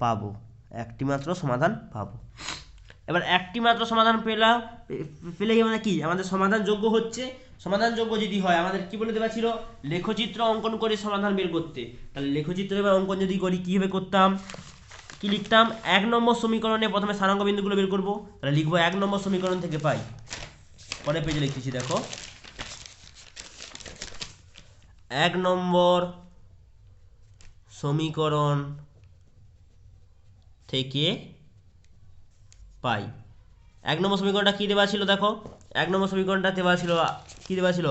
পাবো। এবার একটি মাত্র সমাধান পেলে মানে কি আমাদের সমাধানযোগ্য হচ্ছে, সমাধানযোগ্য যদি হয় আমাদের কি বলে দেওয়া ছিল, লেখচিত্র অঙ্কন করে সমাধান বের করতে। তাহলে লেখচিত্র এবার অঙ্কন যদি করি কীভাবে করতাম, কি লিখতাম, 1 নম্বর সমীকরণে প্রথমে স্থানাঙ্ক বিন্দুগুলো বের করবো। তাহলে লিখবো 1 নম্বর সমীকরণ থেকে পাই, পরের পেজে লিখতেছি দেখো, 1 নম্বর সমীকরণ থেকে পাই। 1 নম্বর সমীকরণটা কি দেওয়া ছিল, দেখো 1 নম্বর সমীকরণটা দেওয়া ছিল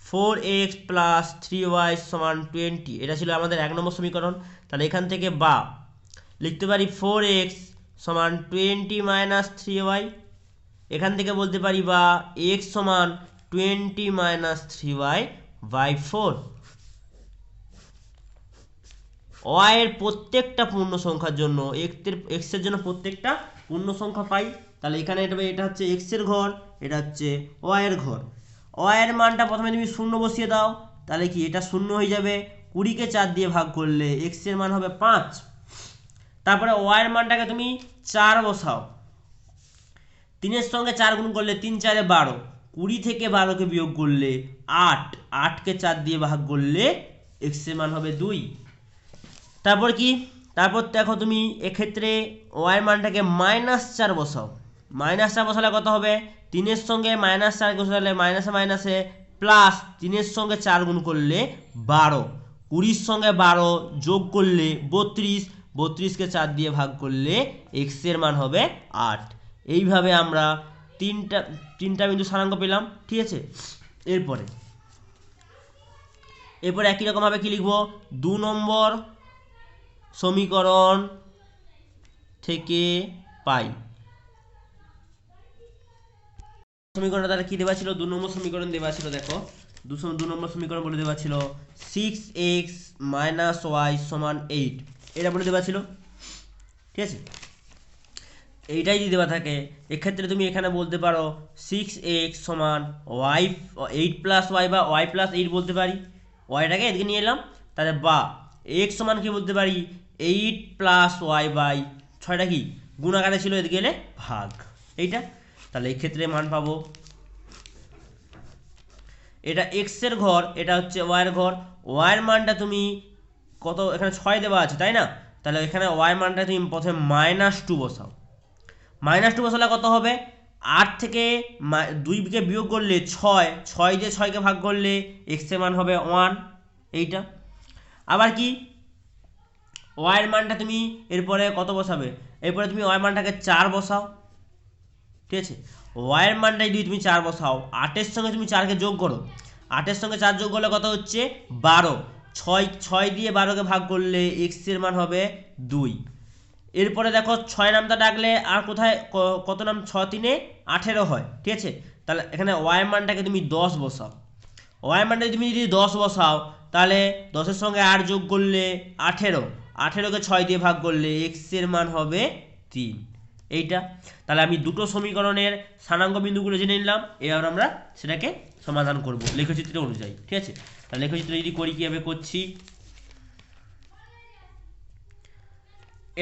4x + 3y = 20, এটা ছিল আমাদের 1 নম্বর সমীকরণ। তাহলে এখান থেকে বা লিখতে পারি 4x = 20 - 3y, এখান থেকে বলতে পারি বা x = 20 - 3y/4, y এর প্রত্যেকটা পূর্ণ সংখ্যার জন্য x এর জন্য প্রত্যেকটা পূর্ণ সংখ্যা পাই। তাহলে এখানে এটা হচ্ছে x এর ঘর, এটা হচ্ছে y এর ঘর। y এর মানটা প্রথমে তুমি 0 বসিয়ে দাও, তাহলে কি এটা 0 হয়ে যাবে, 20কে 4 দিয়ে ভাগ করলে এক্স এর মান হবে 5। তারপরে ওয়াই এর মানটাকে তুমি 4 বসাও, 3 সঙ্গে 4 গুণ করলে 3 4 12, 20 থেকে 12কে বিয়োগ করলে 8, 8কে 4 দিয়ে ভাগ করলে এক্স এর মান হবে 2। তারপর কি, তারপর দেখো তুমি এক্ষেত্রে ওয়াই এর মানটাকে -4 বসাও, -4 বসালে কত হবে, 3 সঙ্গে -4 বসালে মাইনাসে মাইনাসে প্লাস 3 সঙ্গে 4 গুণ করলে 12, 20 সঙ্গে 12 যোগ করলে 32, 32কে 4 দিয়ে ভাগ করলে এক্স এর মান হবে 8। এইভাবে আমরা তিনটা বিন্দু স্থানাঙ্ক পেলাম। ঠিক আছে, এরপরে একই রকমভাবে কি লিখবো, 2 নম্বর সমীকরণ থেকে পাই। সমীকরণটা তাহলে কি দেওয়া ছিল, 2 নম্বর সমীকরণ দেওয়া ছিল। দেখো 2 নম্বর সমীকরণ বলে দেওয়া ছিল 6x - y = 8, এটা বলে দেওয়া ছিল। ঠিক আছে, এইটাই যদি দেওয়া থাকে এক্ষেত্রে তুমি এখানে বলতে পারো 6x = y 8 + y বা y + 8 বলতে পারি, ওয়াইটাকে এদিকে নিয়ে এলাম, তাহলে বা x সমান কি বলতে পারি 8 + y বাই 6টা কি গুণ আকারে ছিল, এদিকে এলে ভাগ, এইটা। তাহলে এই ক্ষেত্রে মান পাবো, এটা x এর ঘর, এটা হচ্ছে y এর ঘর। y এর মানটা তুমি কত, এখানে 6 দেওয়া আছে তাই না, তাহলে এখানে y এর মানটা তুমি প্রথমে -2 বসাও, -2 বসালে কত হবে, 8 থেকে 2কে বিয়োগ করলে 6, 6 দিয়ে 6কে ভাগ করলে x এর মান হবে 1, এইটা। আবার কি y এর মানটা তুমি এরপরে কত বসাবে, এরপরে তুমি y মানটাকে 4 বসাও। ঠিক আছে, y এর মানটা যদি তুমি 4 বসাও, 8 এর সঙ্গে তুমি 4কে যোগ করো, 8 এর সঙ্গে 4 যোগ করলে কত হচ্ছে 12, 6 দিয়ে 12কে ভাগ করলে x এর মান হবে 2। এরপরে দেখো 6 নামটা ডাকলে আর কোথায় কত নাম, 6 3 18 হয়। ঠিক আছে, তাহলে এখানে y এর মানটাকে তুমি 10 বসাও, y এর মানটা তুমি যদি 10 বসাও তাহলে 10 এর সঙ্গে 8 যোগ করলে 18, 18কে 6 দিয়ে ভাগ করলে x এর মান হবে 3, এইটা। তাহলে আমি দুটো সমীকরণের স্থানাঙ্ক বিন্দুগুলো জেনে নিলাম, এবার আমরা সেটাকে সমাধান করব লেখচিত্র অনুযায়ী। ঠিক আছে, তাহলে লেখচিত্র যদি করি কীভাবে করছি,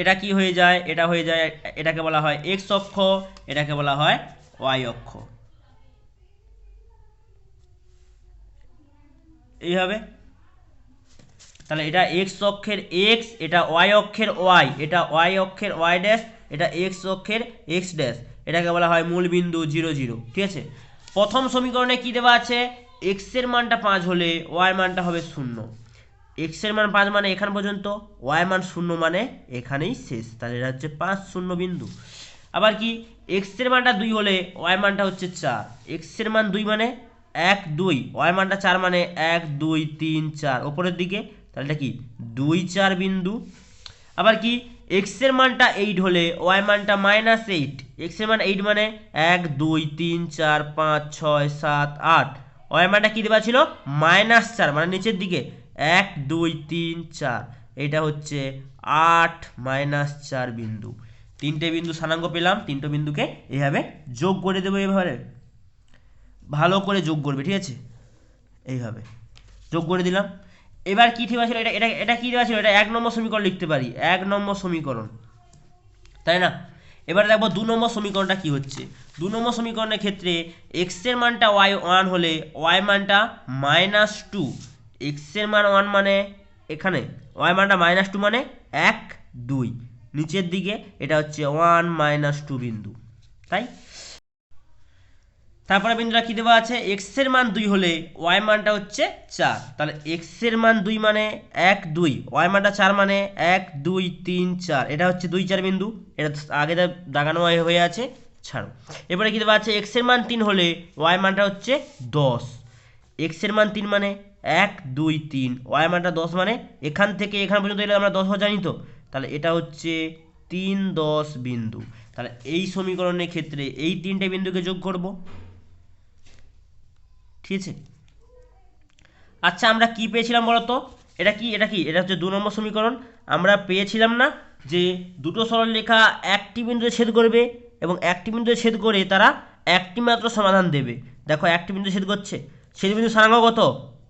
এটা কি হয়ে যায়, এটা হয়ে যায়, এটাকে বলা হয় x অক্ষ, এটাকে বলা হয় y অক্ষ, এইভাবে। তাহলে এটা x অক্ষের x, এটা y অক্ষের y, এটা y অক্ষের y ড্যাশ, এটা x অক্ষের x ড্যাশ, এটাকে বলা হয় মূল বিন্দু 0 0। ঠিক আছে, প্রথম সমীকরণে কি দেওয়া আছে, x এর মানটা 5 হলে y এর মানটা হবে 0, x এর মান 5 মানে এখান পর্যন্ত, y এর মান 0 মানে এখানেই শেষ, তাহলে এটা হচ্ছে 5 0 বিন্দু। আবার কি x এর মানটা 2 হলে y এর মানটা হচ্ছে 4, x এর মান 2 মানে 1 2, y এর মানটা 4 মানে 1 2 3 4 উপরের দিকে, তাহলে এটা কি 2 4 বিন্দু। আবার কি x এর মানটা 8 হলে y এর মানটা -8, x এর মান 8 মানে 1 2 3 4 5 6 7 8, y এর মানটা কি দেওয়া ছিল -4 মানে নিচের দিকে 1 2 3 4, এটা হচ্ছে 8 -4 বিন্দু। তিনটে বিন্দু স্থানাঙ্ক পেলাম, তিনটে বিন্দুকে এইভাবে যোগ করে দেবো, এইভাবে ভালো করে যোগ করবে। ঠিক আছে, এইভাবে যোগ করে দিলাম। এবার কি দেওয়া ছিল, এটা এটা এটা কি দেওয়া ছিল, এটা 1 নম্বর সমীকরণ লিখতে পারি, 1 নম্বর সমীকরণ, তাই না। এবার দেখবো 2 নম্বর সমীকরণটা কি হচ্ছে। 2 নম্বর সমীকরণের ক্ষেত্রে x এর মানটা y1 হলে y মানটা -2, x এর মান 1 মানে এখানে, y মানটা -2 মানে 1 2 নিচের দিকে, এটা হচ্ছে 1 -2 বিন্দু, তাই। তারপরে বিন্দুটা কি দেওয়া আছে, x এর মান 2 হলে y মানটা হচ্ছে 4, তাহলে x এর মান 2 মানে 1 2, y মানটা 4 মানে 1 2 3 4, এটা হচ্ছে 2 4 বিন্দু, এটা আগে দাগানো হয়ে আছে, ছাড়ো। এবারে কি দেওয়া আছে, x এর মান 3 হলে y মানটা হচ্ছে 10, x এর মান 3 মানে 1 2 3, y মানটা 10 মানে এখান থেকে এখান পর্যন্ত এলে আমরা 10 জানি তো, তাহলে এটা হচ্ছে 3 10 বিন্দু। তাহলে এই সমীকরণের ক্ষেত্রে এই তিনটে বিন্দুকে যোগ করব। ঠিক আছে, আচ্ছা আমরা কি পেয়েছিলাম বলো তো, এটা কি এটা হচ্ছে 2 নম্বর সমীকরণ। আমরা পেয়েছিলাম না যে দুটো সরলরেখা একটি বিন্দুতে ছেদ করবে এবং একটি বিন্দুতে ছেদ করে তারা একটি মাত্র সমাধান দেবে। দেখো একটি বিন্দু ছেদ করছে, ছেদ বিন্দু স্থানাঙ্ক কত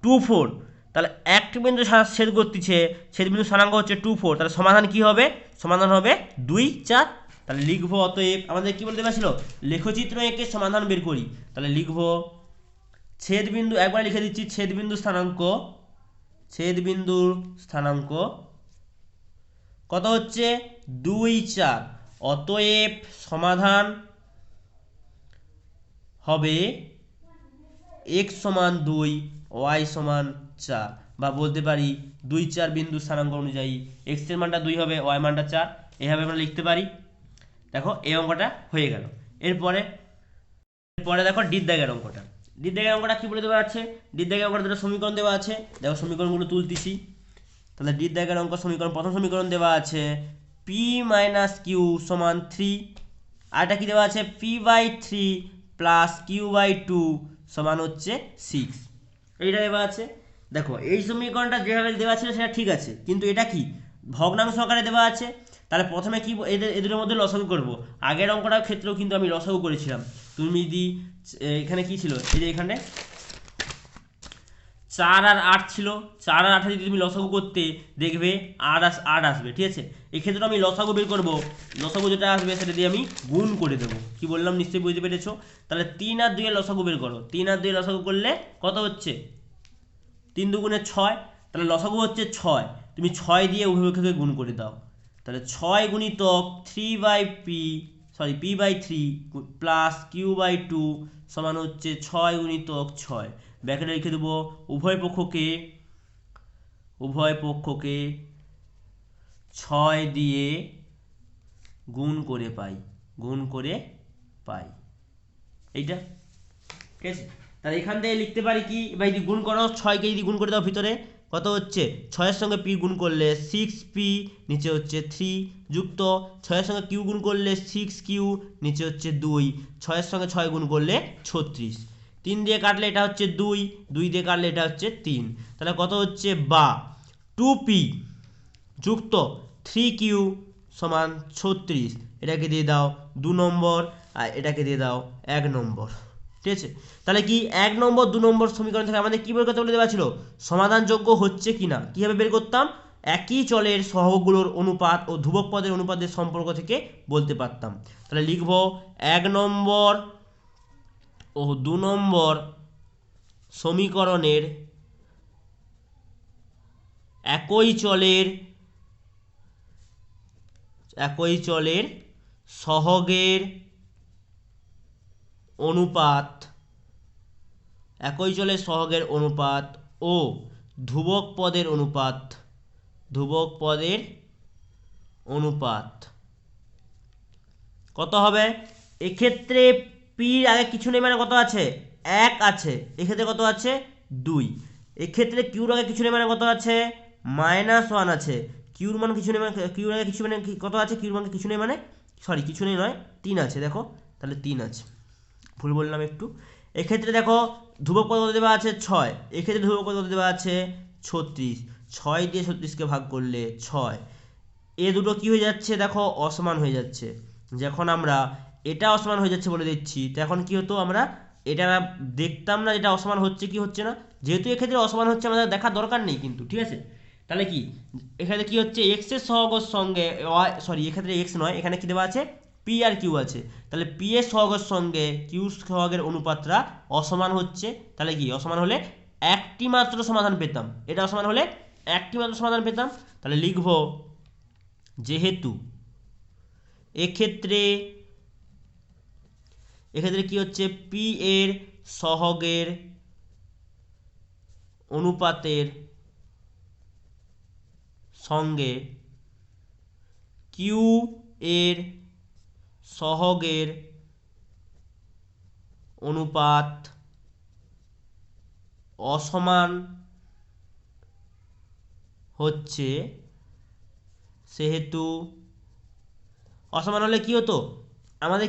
2 4, তাহলে একটি বিন্দু ছেদ করতেছে, ছেদ বিন্দু স্থানাঙ্ক হচ্ছে 2 4, তাহলে সমাধান কি হবে? সমাধান হবে 2 4। তাহলে লিখবো অতএব আমাদের কি বলতে পারছিল, লেখচিত্র এঁকে সমাধান বের করি। তাহলে লিখবো ছেদ বিন্দু, একবার লিখে দিচ্ছি, ছেদ বিন্দু স্থানাঙ্ক, ছেদ বিন্দুর স্থানাঙ্ক কত হচ্ছে 2 4। অতএব সমাধান হবে x সমান 2 y সমান 4, বা বলতে পারি 2 4 বিন্দু স্থানাঙ্ক অনুযায়ী x এর মানটা 2 হবে, y মানটা 4, এভাবে আমরা লিখতে পারি। দেখো এই অঙ্কটা হয়ে গেল। এরপরে দেখো ডির দাগের অঙ্কটা। ডির দাগের অঙ্কটা কি বলে দেওয়া আছে? ডির দাগের অঙ্কটা দুটো সমীকরণ দেওয়া আছে, দেখো সমীকরণগুলো তুলতেছি। তাহলে ডির দাগের অঙ্ক সমীকরণ, প্রথম সমীকরণ দেওয়া আছে p মাইনাস কিউ সমান 3, আরটা কি দেওয়া আছে p/3 প্লাস q/2 সমান হচ্ছে 6, এইটা দেওয়া আছে। দেখো এই সমীকরণটা যেভাবে দেওয়া ছিল সেটা ঠিক আছে, কিন্তু এটা কি ভগ্নাংশ আকারে দেওয়া আছে। তাহলে প্রথমে কি এদের মধ্যে লসাগু করব। আগের অঙ্কটার ক্ষেত্রেও কিন্তু আমি লসাগু করেছিলাম। তুমি যদি এখানে কি ছিল, এই যে এখানে 4 আর 8 ছিল, 4 আর 8 যদি তুমি লসাগু করতে দেখবে 8 আসবে, ঠিক আছে। এই ক্ষেত্রে আমি লসাগু বের করব, লসাগু যেটা আসবে সেটা দিয়ে আমি গুণ করে দেবো। কি বললাম নিশ্চয়ই বুঝতে পেরেছো। তাহলে 3 আর 2 এর লসাগু বের করো, 3 আর 2 এর লসাগু করলে কত হচ্ছে 3 দুগুণে 6, তাহলে লসাগু হচ্ছে 6, তুমি 6 দিয়ে উভয়পক্ষকে গুণ করে দাও। তাহলে 6 গুণিতক p/3 প্লাস q/2 সমান হচ্ছে 6 গুণিতক 6, ব্র্যাকেটে লিখে দেবো উভয় পক্ষকে 6 দিয়ে গুণ করে পাই, এইটা ঠিক আছে। তাহলে এখান থেকে লিখতে পারি কি, এবার যদি গুণ করো 6কে যদি গুণ করে দাও ভিতরে কত হচ্ছে, 6 এর সঙ্গে p গুণ করলে 6p, নিচে হচ্ছে 3, যুক্ত 6 এর সঙ্গে q গুণ করলে 6q, নিচে হচ্ছে 2, 6 এর সঙ্গে 6 গুণ করলে 36, 3 দিয়ে কাটলে এটা হচ্ছে 2, 2 দিয়ে কাটলে এটা হচ্ছে 3, তাহলে কত হচ্ছে বা 2p যুক্ত 3q সমান 36, এটাকে দিয়ে দাও 2 নম্বর আর এটাকে দিয়ে দাও 1 নম্বর, ঠিক আছে। তাহলে কি 1 নম্বর 2 নম্বর সমীকরণ থেকে আমাদের কি বের করতে বলে দেওয়া ছিল, সমাধানযোগ্য হচ্ছে কিনা। কিভাবে বের করতাম, একই চলের সহগগুলোর অনুপাত ও ধ্রুবক পদের অনুপাতের সম্পর্ক থেকে বলতে পারতাম। তাহলে লিখব 1 নম্বর ও 2 নম্বর সমীকরণের একই চলের সহগের অনুপাত ও ধ্রুবক পদের অনুপাত কত হবে। এক্ষেত্রে পির আগে কিছু নেই মানে কত আছে 1 আছে, এক্ষেত্রে কত আছে 2, এক্ষেত্রে কিউর আগে কিছু নেই মানে কত আছে -1 আছে, কিউর মান কিছু নেই মানে কিউর আগে কিছু মানে কত আছে, কিউর মান কিছু নেই মানে কিছু নেই নয় 3 আছে, দেখো তাহলে 3 আছে, ভুল বললাম একটু। এক্ষেত্রে দেখো ধ্রুবক পদ কত দেওয়া আছে 6, এক্ষেত্রে ধ্রুবক পদ কত দেওয়া আছে 36, 6 দিয়ে 36কে ভাগ করলে 6, এ দুটো কি হয়ে যাচ্ছে দেখো অসমান হয়ে যাচ্ছে। যখন আমরা এটা অসমান হয়ে যাচ্ছে বলে দিচ্ছি, তখন কি হতো আমরা এটা দেখতাম না যেটা অসমান হচ্ছে কি হচ্ছে না, যেহেতু এক্ষেত্রে অসমান হচ্ছে আমাদের দেখার দরকার নেই কিন্তু, ঠিক আছে। তাহলে কি এখানে কি হচ্ছে x এর সহগের সঙ্গে এক্ষেত্রে x নয়, এখানে কি দেওয়া আছে p আর q আছে, তাহলে p এর সহগের সঙ্গে q সহগের অনুপাতটা অসমান হচ্ছে, তাহলে কি অসমান হলে একটি মাত্র সমাধান পেতাম, এটা অসমান হলে একটি মাত্র সমাধান পেতাম। তাহলে লিখব যেহেতু এক্ষেত্রে কি হচ্ছে p এর সহগের অনুপাতের সঙ্গে q এর সহগের অনুপাত অসমান হচ্ছে, সেহেতু অসমান হলে কি হতো আমাদের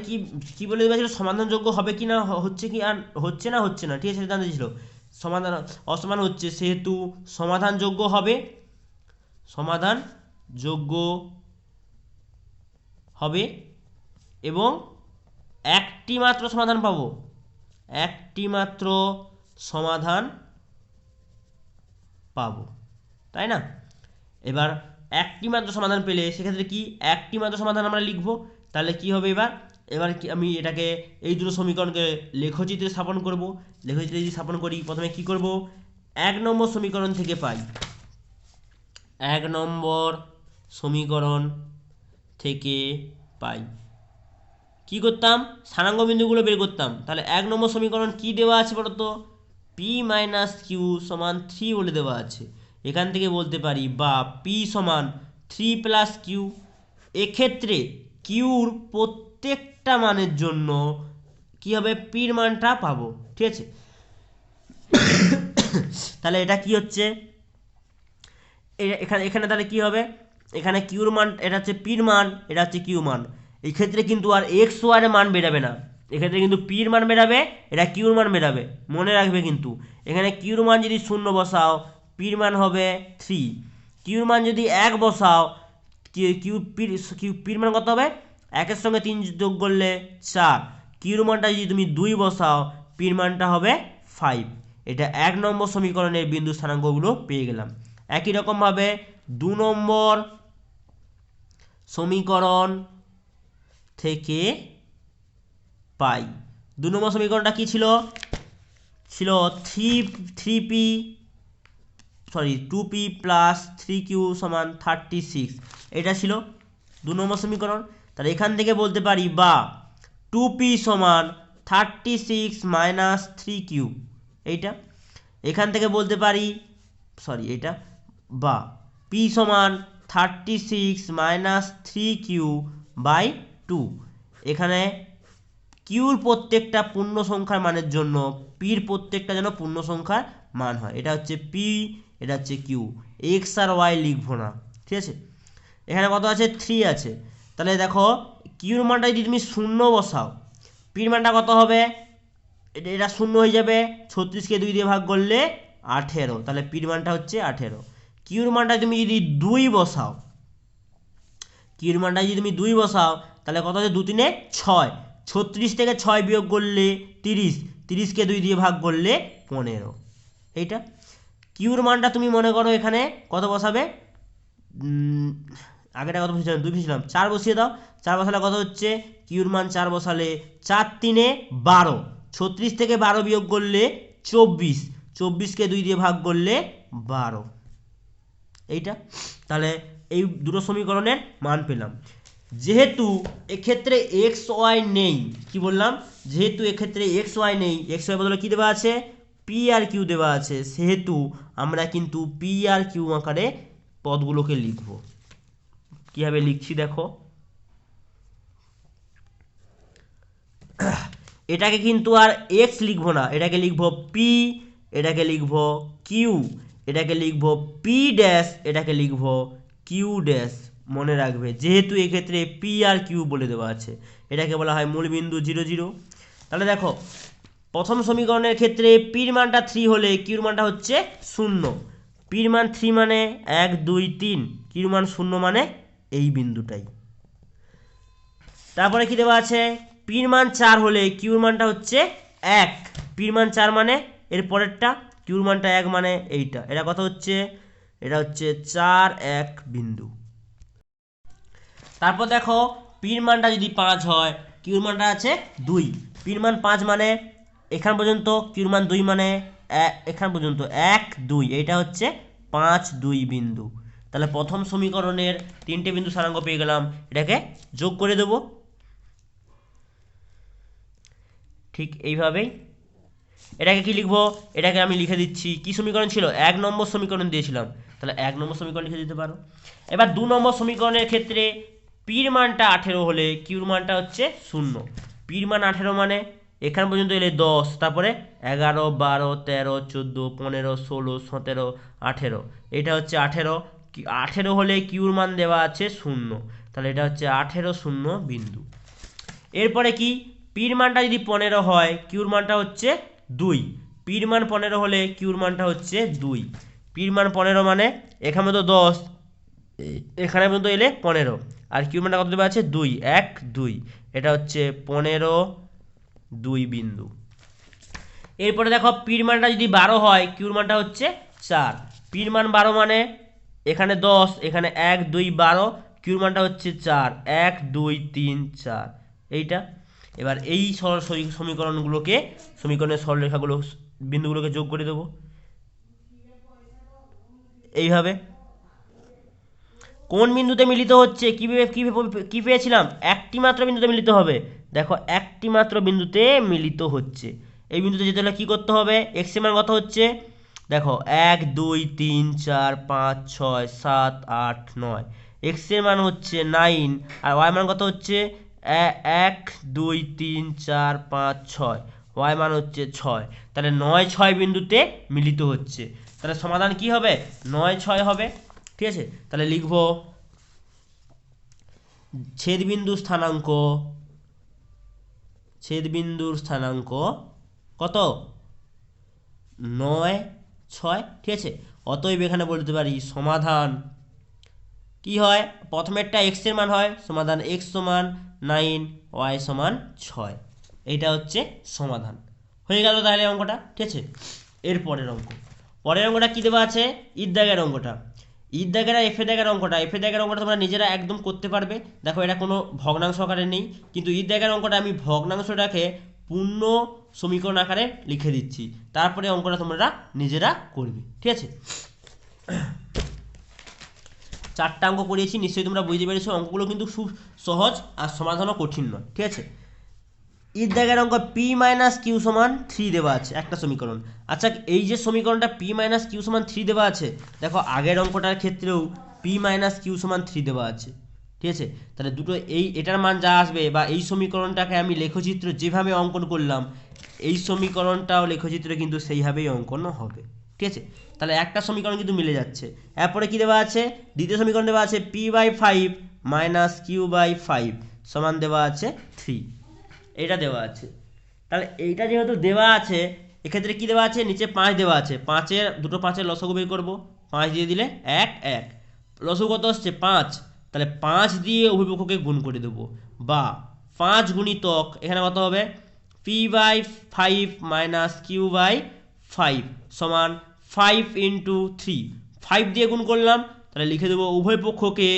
কি বলে দেওয়া ছিল, সমাধানযোগ্য হবে কি না হচ্ছে কি আর হচ্ছে না, ঠিক আছে, সেটা জানতে ছিল। সমাধান অসমান হচ্ছে সেহেতু সমাধানযোগ্য হবে এবং একটি মাত্র সমাধান পাবো, পাবো, তাই না? এবার একটি মাত্র সমাধান পেলে সেক্ষেত্রে কি একটি মাত্র সমাধান আমরা লিখব, তাহলে কি হবে এবার এবার কি আমি এটাকে এই দুটো সমীকরণকে লেখচিত্রে স্থাপন করব। লেখচিত্রে যদি স্থাপন করি প্রথমে কি করব, 1 নম্বর সমীকরণ থেকে পাই, 1 নম্বর সমীকরণ থেকে পাই কি করতাম, স্থানাঙ্ক বিন্দুগুলো বের করতাম। তাহলে 1 নম্বর সমীকরণ কি দেওয়া আছে বলতো, p মাইনাস কিউ সমান 3 বলে দেওয়া আছে। এখান থেকে বলতে পারি বা p সমান 3 প্লাস কিউ। এক্ষেত্রে কিউর প্রত্যেকটা মানের জন্য কি হবে, পির মানটা পাবো, ঠিক আছে? তাহলে এটা কি হচ্ছে, এখানে এখানে তাহলে কি হবে, এখানে কিউর মান, এটা হচ্ছে পির মান, এটা হচ্ছে কিউ মান। এই ক্ষেত্রে কিন্তু আর এক্স ওয়াই এর মান বেরাবে না, এক্ষেত্রে কিন্তু পির মান বেরাবে, এটা কিউর মান বেরাবে। মনে রাখবে কিন্তু এখানে কিউর মান যদি 0 বসাও পির মান হবে 3, কিউর মান যদি 1 বসাও পির মান কত হবে, 1 এর সঙ্গে 3 যোগ করলে 4, কিউর মানটা যদি তুমি 2 বসাও পির মানটা হবে 5। এটা 1 নম্বর সমীকরণের বিন্দু স্থানাঙ্কগুলো পেয়ে গেলাম। একই রকমভাবে 2 নম্বর সমীকরণ থেকে পাই। 2 নম্বর সমীকরণটা কি ছিল, ছিল 2p প্লাস 3q সমান 36, এটা ছিল 2 নম্বর সমীকরণ। তাহলে এখান থেকে বলতে পারি বা 2p সমান 36 মাইনাস 3q, এইটা এখান থেকে বলতে পারি এটা বা p সমান 36 মাইনাস 3q বাই 2। এখানে কিউর প্রত্যেকটা পূর্ণ সংখ্যার মানের জন্য পির প্রত্যেকটা যেন পূর্ণ সংখ্যার মান হয়। এটা হচ্ছে পি, এটা হচ্ছে কিউ, এক্স আর ওয়াই লিখবো না, ঠিক আছে? এখানে কত আছে, 3 আছে। তাহলে দেখো কিউর মানটা যদি তুমি 0 বসাও পির মানটা কত হবে, এটা 0 হয়ে যাবে, 36কে 2 দিয়ে ভাগ করলে 18, তাহলে পির মানটা হচ্ছে 18। কিউর মানটা তুমি যদি 2 বসাও, কিউর মানটা যদি তুমি 2 বসাও তাহলে কত হচ্ছে, 2 3 6, 36 থেকে 6 বিয়োগ করলে 30, 30কে 2 দিয়ে ভাগ করলে 15। এইটা কিউর মানটা তুমি মনে করো এখানে কত বসাবে, আগেটা কত বসেছিলাম, 2 বসেছিলাম, 4 বসিয়ে দাও। 4 বসালে কত হচ্ছে, কিউর মান 4 বসালে 4 3 12, 36 থেকে 12 বিয়োগ করলে 24, 24কে 2 দিয়ে ভাগ করলে 12। এইটা তাহলে এই দুটো সমীকরণের মান পেলাম। যেহেতু এক্ষেত্রে এক্স ওয়াই নেই, কি বললাম, যেহেতু এক্ষেত্রে এক্স ওয়াই নেই, এক্স ওয়াই বদলে কি দেওয়া আছে, পি আর কিউ দেওয়া আছে, সেহেতু আমরা কিন্তু পি আর কিউ আকারে পদগুলোকে লিখব। কিভাবে লিখছি দেখো, এটাকে কিন্তু আর এক্স লিখবো না, এটাকে লিখবো পি, এটাকে লিখবো কিউ, এটাকে লিখবো পি ড্যাশ, এটাকে লিখবো কিউ ড্যাশ। মনে রাখবে যেহেতু এক্ষেত্রে পি আর কিউ বলে দেওয়া আছে, এটাকে বলা হয় মূলবিন্দু 0 0। তাহলে দেখো প্রথম সমীকরণের ক্ষেত্রে পির মানটা 3 হলে কিউর মানটা হচ্ছে 0, পির মান 3 মানে 1 2 3, কিউর মান 0 মানে এই বিন্দুটাই। তারপরে কি দেওয়া আছে, পির মান 4 হলে কিউর মানটা হচ্ছে 1, পির মান 4 মানে এর পরেরটা, কিউর মানটা 1 মানে এইটা, এটা কত হচ্ছে, এটা হচ্ছে 4 1 বিন্দু। তারপর দেখো পির মানটা যদি 5 হয় কিউর মানটা আছে 2, পির মান 5 মানে এখান পর্যন্ত, কিউর মান 2 মানে এখান পর্যন্ত 1 2, এইটা হচ্ছে 5 2 বিন্দু। তাহলে প্রথম সমীকরণের 3টে বিন্দু স্থানাঙ্ক পেয়ে গেলাম, এটাকে যোগ করে দেবো ঠিক এইভাবেই। এটাকে কি লিখবো, এটাকে আমি লিখে দিচ্ছি, কি সমীকরণ ছিল, 1 নম্বর সমীকরণ দিয়েছিলাম, তাহলে 1 নম্বর সমীকরণ লিখে দিতে পারো। এবার 2 নম্বর সমীকরণের ক্ষেত্রে পির মানটা 18 হলে কিউর মানটা হচ্ছে 0, পির মান 18 মানে এখান পর্যন্ত এলে 10, তারপরে 11 12 13 14 15 16 17 18, এটা হচ্ছে 18, 18 হলে কিউর মান দেওয়া আছে 0, তাহলে এটা হচ্ছে 18 0 বিন্দু। এরপরে কি, পির মানটা যদি 15 হয় কিউর মানটা হচ্ছে 2, পির মান 15 হলে কিউর মানটা হচ্ছে 2, পির মান 15 মানে এখানে তো 10, এখানে পর্যন্ত এলে 15, আর কিউর মানটা কত দেওয়া আছে 2 1 2, এটা হচ্ছে 15 2 বিন্দু। এরপরে দেখো পির মানটা যদি 12 হয় কিউর মানটা হচ্ছে 4, পির মান 12 মানে এখানে 10, এখানে 1 2 12, কিউর মানটা হচ্ছে 4, 1 2 3 4 এইটা। এবার এই সমীকরণগুলোকে, সমীকরণের সরলরেখাগুলো বিন্দুগুলোকে যোগ করে দেবো এইভাবে। কোন বিন্দুতে মিলিত হচ্ছে, কি পেয়েছিলাম, একটি মাত্র বিন্দুতে মিলিত হবে। দেখো একটি মাত্র বিন্দুতে মিলিত হচ্ছে। এই বিন্দুতে যেতে হলে কী করতে হবে, এক্স এর মান কত হচ্ছে, দেখো 1 2 3 4 5 6 7 8 9, এক্স এর মান হচ্ছে 9 আর ওয়াই মান কত হচ্ছে 1 2 3 4 5 6, ওয়াই মান হচ্ছে 6। তাহলে 9 6 বিন্দুতে মিলিত হচ্ছে। তাহলে সমাধান কি হবে, 9 6 হবে। ঠিক আছে, তাহলে লিখব ছেদবিন্দুর স্থানাঙ্ক কত, 9 6। ঠিক আছে, অতএব এখানে বলতে পারি সমাধান কি হয়, প্রথমেরটা এক্স এর মান হয়, সমাধান এক্স সমান 9 ওয়াই সমান 6। এইটা হচ্ছে সমাধান হয়ে গেল তাহলে অঙ্কটা। ঠিক আছে, এর পরের অঙ্কটা কী দেওয়া আছে, ঈদ দাগের অঙ্কটা। ঈদ দাগের আর এফে দাগের অঙ্কটা, তোমরা নিজেরা একদম করতে পারবে। দেখো এটা কোনো ভগ্নাংশ আকারে নেই, কিন্তু ঈদ দাগের অঙ্কটা আমি ভগ্নাংশটাকে পূর্ণ সমীকরণ আকারে লিখে দিচ্ছি, তারপরে অঙ্কটা তোমরা নিজেরা করবে। ঠিক আছে, 4টা অঙ্ক করিয়েছি, নিশ্চয়ই তোমরা বুঝতে পেরেছো। অঙ্কগুলো কিন্তু খুব সহজ আর সমাধানও কঠিন নয়। ঠিক আছে, ঈদ দাগের অঙ্ক পি মাইনাস কিউ সমান 3 দেওয়া আছে একটা সমীকরণ। আচ্ছা, এই যে সমীকরণটা পি মাইনাস কিউ সমান 3 দেওয়া আছে, দেখো আগের অঙ্কটার ক্ষেত্রেও পি মাইনাস কিউ সমান 3 দেওয়া আছে। ঠিক আছে, তাহলে দুটো এটার মান যা আসবে, বা এই সমীকরণটাকে আমি লেখচিত্র যেভাবে অঙ্কন করলাম, এই সমীকরণটাও লেখচিত্রে কিন্তু সেইভাবেই অঙ্কন হবে। ঠিক আছে, তাহলে একটা সমীকরণ কিন্তু মিলে যাচ্ছে। এরপরে কি দেওয়া আছে, দ্বিতীয় সমীকরণ দেওয়া আছে p/5 মাইনাস q/5 সমান দেওয়া আছে 3, এটা দেওয়া আছে। তাহলে এইটা যেহেতু দেওয়া আছে, এক্ষেত্রে কি দেওয়া আছে, নিচে 5 দেওয়া আছে, দুটো পাঁচের লসাগু বের করবো, 5 দিয়ে দিলে 1 1, লসাগু কত আসছে 5, তাহলে 5 দিয়ে উভয়পক্ষকে গুণ করে দেবো, বা 5 গুণিতক এখানে কত হবে p/5 মাইনাস q/5 সমান 5 ইন্টু 3, 5 দিয়ে গুণ করলাম, তাহলে লিখে দেবো উভয়পক্ষকে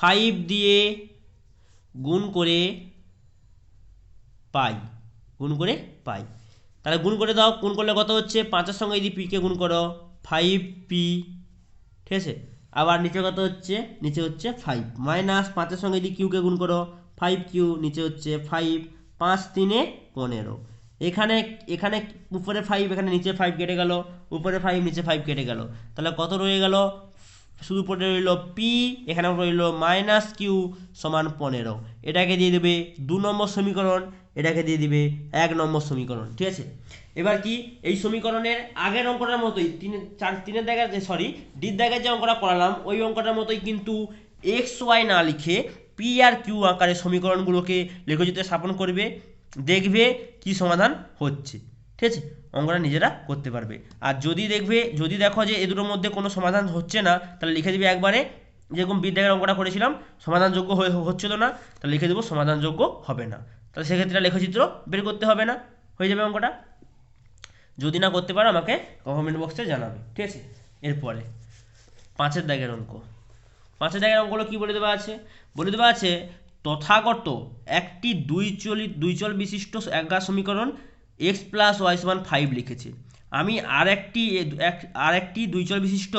5 দিয়ে গুণ করে পাই, তাহলে গুণ করে দাও, গুণ করলে কত হচ্ছে, 5-এর সঙ্গে যদি পিকে গুণ করো 5p। ঠিক আছে, আবার নিচে কত হচ্ছে, নিচে হচ্ছে 5 মাইনাস 5-এর সঙ্গে যদি কিউকে গুণ করো 5q, নিচে হচ্ছে 5, 5 3 15, এখানে উপরে 5, এখানে নিচে 5 কেটে গেল, উপরে 5 নিচে 5 কেটে গেল, তাহলে কত রয়ে গেল, শুধু পড়ে রইল পি, এখানে রইল মাইনাস কিউ সমান 15। এটাকে দিয়ে দেবে 2 নম্বর সমীকরণ, এটাকে দিয়ে দিবে 1 নম্বর সমীকরণ। ঠিক আছে, এবার কি এই সমীকরণের আগের অঙ্কটার মতোই তিনের দাগের ডির দাগের যে অঙ্কটা করালাম, ওই অঙ্কটার মতোই কিন্তু এক্স ওয়াই না লিখে পি আর কিউ আকারে সমীকরণগুলোকে লেখচিত্রে স্থাপন করবে, দেখবে কি সমাধান হচ্ছে। ঠিক আছে, অঙ্কটা নিজেরা করতে পারবে। আর যদি দেখো যে এ দুটোর মধ্যে কোনো সমাধান হচ্ছে না, তাহলে লিখে দিবে একবারে, যেরকম বিদ্যাগের অঙ্কটা করেছিলাম, সমাধানযোগ্য হচ্ছিল না, তাহলে লিখে দেবো সমাধানযোগ্য হবে না। তাহলে সেক্ষেত্রে লেখচিত্র বের করতে হবে না, হয়ে যাবে অঙ্কটা। যদি না করতে পারো আমাকে কমেন্ট বক্সে জানাবে। ঠিক আছে, এরপরে 5-এর দাগের অঙ্কগুলো কি বলে দেওয়া আছে, তথাগত একটি দুই চল বিশিষ্ট একঘাত সমীকরণ x প্লাস ওয়াই সমান 5 লিখেছে। আমি আরেকটি দুই চল বিশিষ্ট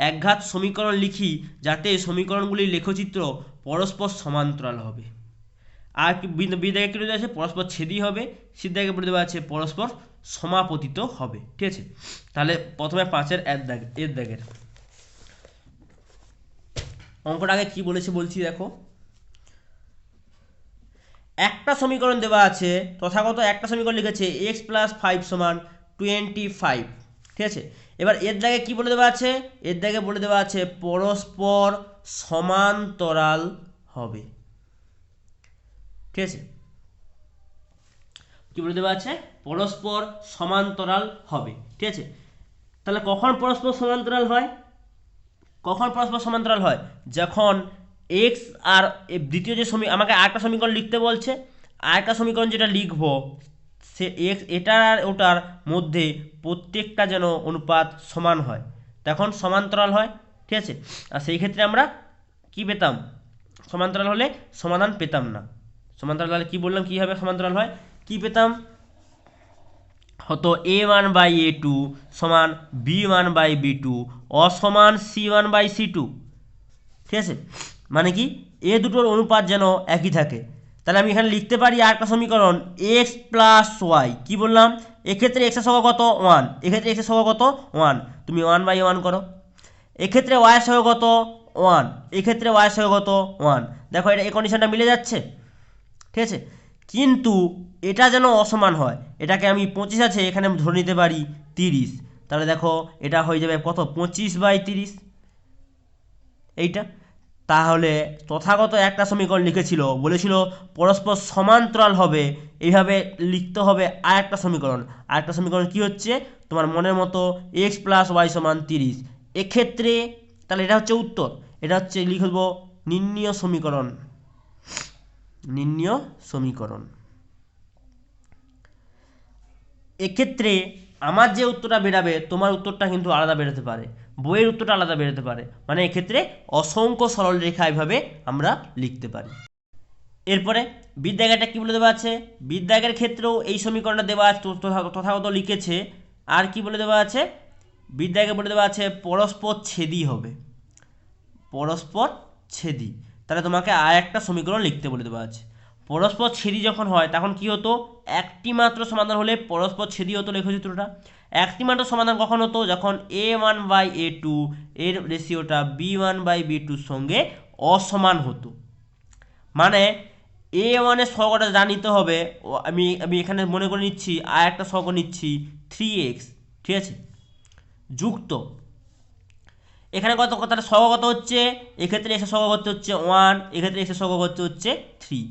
একঘাত সমীকরণ লিখি, যাতে সমীকরণগুলির লেখচিত্র পরস্পর সমান্তরাল হবে। আর বিদাগে কি আছে, পরস্পর ছেদী হবে, সিদ্ধাগে বলে দেওয়া আছে পরস্পর সমাপতিত হবে। ঠিক আছে, তাহলে প্রথমে 5-এর এর দাগের অঙ্কটা আগে কি বলছি দেখো। একটা সমীকরণ দেওয়া আছে, তথাগত একটা সমীকরণ লিখেছে x প্লাস 5 সমান 25। ঠিক আছে, এবার এর দাগে কি বলে দেওয়া আছে, এর দাগে বলে দেওয়া আছে পরস্পর সমান্তরাল হবে। ঠিক আছে, কি বলে দেওয়া আছে, পরস্পর সমান্তরাল হবে। ঠিক আছে, তাহলে কখন পরস্পর সমান্তরাল হয়, যখন x আর দ্বিতীয় যে আমাকে আরেকটা সমীকরণ লিখতে বলছে, আরেকটা সমীকরণ যেটা লিখবো সে এক্স এটার আর ওটার মধ্যে প্রত্যেকটা যেন অনুপাত সমান হয়, তখন সমান্তরাল হয়। ঠিক আছে, আর সেই ক্ষেত্রে আমরা কি পেতাম, সমান্তরাল হলে সমাধান পেতাম না। সমান্তরাল হলে কী বললাম, কী হবে সমান্তরাল হয়, কী পেতাম, হতো a1/a2 সমান b1/b2 অসমান c1/c2। ঠিক আছে, মানে কি এ দুটোর অনুপাত যেন একই থাকে। তাহলে আমি এখানে লিখতে পারি আর একটা সমীকরণ এক্স প্লাস ওয়াই, কী বললাম, এক্ষেত্রে এক্সের সহগ কত 1, এক্ষেত্রে এক্সের সহগ কত 1, তুমি 1/1 করো। এক্ষেত্রে ওয়াইয়ের সহগ কত 1, এক্ষেত্রে ওয়াইয়ের সহগ কত 1। দেখো এটা এই কন্ডিশনটা মিলে যাচ্ছে। ঠিক আছে, কিন্তু এটা যেন অসমান হয়, এটাকে আমি 25 আছে এখানে ধরে নিতে পারি 30, তাহলে দেখো এটা হয়ে যাবে কত 25/30 এইটা। তাহলে তথাগত একটা সমীকরণ লিখেছিল, বলেছিল পরস্পর সমান্তরাল হবে, এইভাবে লিখতে হবে আর একটা সমীকরণ। আর একটা সমীকরণ কী হচ্ছে তোমার মনের মতো এক্স প্লাস ওয়াই সমান 30। এক্ষেত্রে তাহলে এটা হচ্ছে উত্তর, এটা হচ্ছে লিখব নির্ণীয় সমীকরণ, নির্ণীয় সমীকরণ। এক্ষেত্রে আমার যে উত্তরটা বেরাবে তোমার উত্তরটা কিন্তু আলাদা বেরোতে পারে, বইয়ের উত্তরটা আলাদা বেরোতে পারে, মানে এক্ষেত্রে অসংখ্য সরল রেখা এভাবে আমরা লিখতে পারি। এরপরে বিদ্যাগারটা কী বলে দেওয়া আছে, বিদ্যাগার ক্ষেত্রেও এই সমীকরণটা দেওয়া আছে, তথাগত লিখেছে। আর কি বলে দেওয়া আছে, বিদ্যাগার বলে দেওয়া আছে পরস্পর ছেদি হবে, পরস্পর ছেদি। তাহলে তোমাকে আর একটা সমীকরণ লিখতে বলে দেওয়া আছে। পরস্পর ছেদি যখন হয় তখন কি হতো, একটি মাত্র সমাধান হলে পরস্পর ছেদি হতো লেখচিত্রটা। একটি মাত্র সমাধান কখন হতো, যখন a1/a2 এর রেশিওটা b1/b2 সঙ্গে অসমান হতো। মানে a1 এর সহগটা যা নিতে হবে, আমি আমি এখানে মনে করে নিচ্ছি আর একটা সহগ নিচ্ছি 3x, ঠিক আছে, যুক্ত এখানে কত কথাটা সহগ কত হচ্ছে, এক্ষেত্রে এক্সের সহগ হচ্ছে 1, এক্ষেত্রে এক্সের সহগ হচ্ছে 3।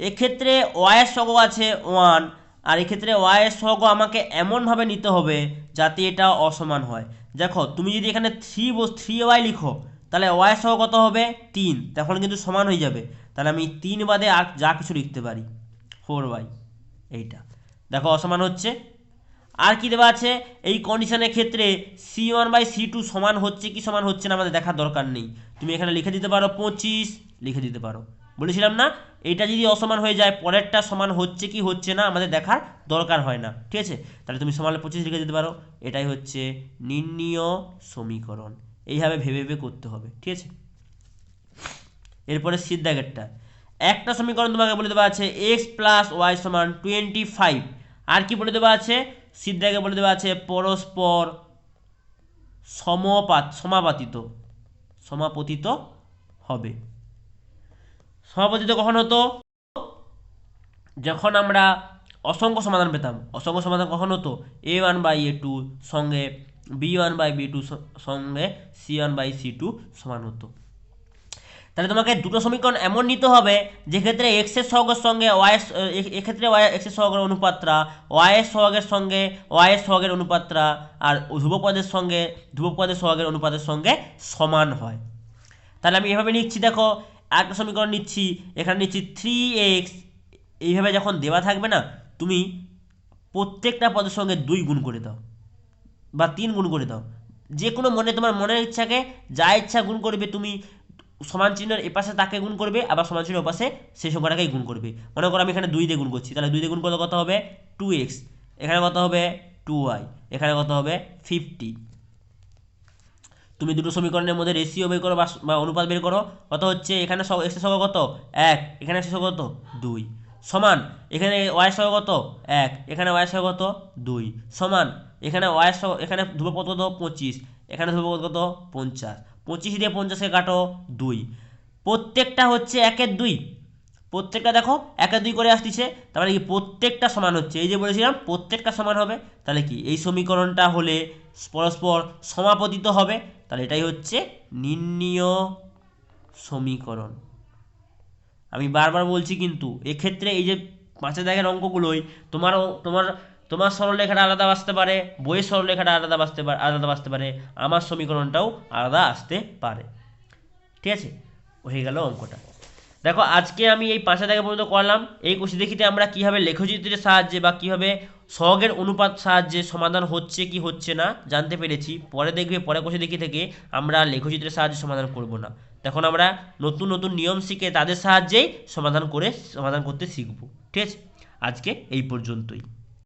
এক্ষেত্রে ওয়াইয়ের সহগ আছে 1, আর এক্ষেত্রে ওয়াইয়ের সহগ আমাকে এমনভাবে নিতে হবে যাতে এটা অসমান হয়। দেখো তুমি যদি এখানে 3y লিখো তাহলে ওয়াইয়ের সহগ কত হবে 3, তখন কিন্তু সমান হয়ে যাবে। তাহলে আমি 3 বাদে আর যা কিছু লিখতে পারি 4y, এইটা দেখো অসমান হচ্ছে। আর কি দেওয়া আছে, এই কন্ডিশনের ক্ষেত্রে c1/c2 সমান হচ্ছে কি সমান হচ্ছে না আমাদের দেখার দরকার নেই, তুমি এখানে লিখে দিতে পারো 25 লিখে দিতে পারো। বলেছিলাম না, এইটা যদি অসমান হয়ে যায় পরেরটা সমান হচ্ছে কি হচ্ছে না আমাদের দেখার দরকার হয় না। ঠিক আছে, তাহলে তুমি সমান 25 লিখে দিতে পারো। এটাই হচ্ছে নির্ণীয় সমীকরণ, এইভাবে ভেবে ভেবে করতে হবে। ঠিক আছে, এরপরে সিদ্ধাগেরটা একটা সমীকরণ তোমাকে বলে দেওয়া আছে এক্স প্লাস ওয়াই সমান 25। আর কি বলে দেওয়া আছে, সিদ্ধাকে বলে দেওয়া আছে পরস্পর সমাপতিত হবে। সমাপতিত কখন হতো, যখন আমরা অসংখ্য সমাধান পেতাম। অসংখ্য সমাধান কখন হতো, a1/a2 সঙ্গে b1/b2 সঙ্গে c1/c2 সমান হতো। তাহলে তোমাকে দুটো সমীকরণ এমন নিতে হবে যেক্ষেত্রে এক্স এর সহগের সঙ্গে ওয়াই, এক্ষেত্রে ওয়াই এক্স এর সহগের অনুপাতটা ওয়াই এর সহগের সঙ্গে ওয়াই এর সহগের অনুপাতটা আর ধ্রুবপদের সঙ্গে ধ্রুবপদের সহগের অনুপাতের সঙ্গে সমান হয়। তাহলে আমি এভাবে নিচ্ছি, দেখো একটা সমীকরণ নিচ্ছি, এখানে নিচ্ছি 3x। এইভাবে যখন দেওয়া থাকবে না, তুমি প্রত্যেকটা পদের সঙ্গে 2 গুণ করে দাও বা 3 গুণ করে দাও, যে কোনো মনে তোমার মনের ইচ্ছাকে যা ইচ্ছা গুণ করবে। তুমি সমান চিহ্নের এপাশে তাকে গুণ করবে, আবার সমান চিহ্নের ওপাশে সেই সংখ্যাটাকেই গুণ করবে। মনে করো আমি এখানে 2 দিয়ে গুণ করছি, তাহলে 2 দিয়ে গুণ করলে কত হবে 2x, এখানে কত হবে 2y, এখানে কত হবে 50। তুমি দুটো সমীকরণের মধ্যে রেশিও বের করো বা অনুপাত বের করো, কত হচ্ছে এখানে এক্স এর সহগ কত 1, এখানে এক্স এর সহগ কত 2, সমান এখানে ওয়াই এর সহগ কত 1, এখানে ওয়াই এর সহগ কত 2, সমান এখানে ওয়াই এর সহগ, এখানে ধ্রুবপদ কত 25, এখানে ধ্রুবপদ কত 50। 25 দিয়ে 50কে কাটো 2, প্রত্যেকটা হচ্ছে 1 এর 2, প্রত্যেকটা দেখো 1 এর 2 করে আসতেছে, তার মানে কি প্রত্যেকটা সমান হচ্ছে। এই যে বলেছিলাম প্রত্যেকটা সমান হবে, তাহলে কি এই সমীকরণটা হলে পরস্পর সমাপতিত হবে। তাহলে এটাই হচ্ছে নির্ণীয় সমীকরণ। আমি বারবার বলছি কিন্তু এক্ষেত্রে এই যে 5 দাগের অঙ্কগুলোই তোমার তোমার তোমার সরলরেখাটা আলাদা আসতে পারে, বইয়ের সরলরেখাটা আলাদা আসতে পারে, আমার সমীকরণটাও আলাদা আসতে পারে। ঠিক আছে, হয়ে গেল অঙ্কটা। দেখো আজকে আমি এই 5টা জায়গা পর্যন্ত করলাম। এই কোষে দেখিতে আমরা কীভাবে লেখচিত্রের সাহায্যে বা কীভাবে সহগের অনুপাত সাহায্যে সমাধান হচ্ছে কি হচ্ছে না জানতে পেরেছি। পরে দেখবে পরে কোষে দেখি থেকে আমরা লেখচিত্রের সাহায্যে সমাধান করব না, তখন আমরা নতুন নতুন নিয়ম শিখে তাদের সাহায্যেই সমাধান করতে শিখব। ঠিক আছে, আজকে এই পর্যন্তই।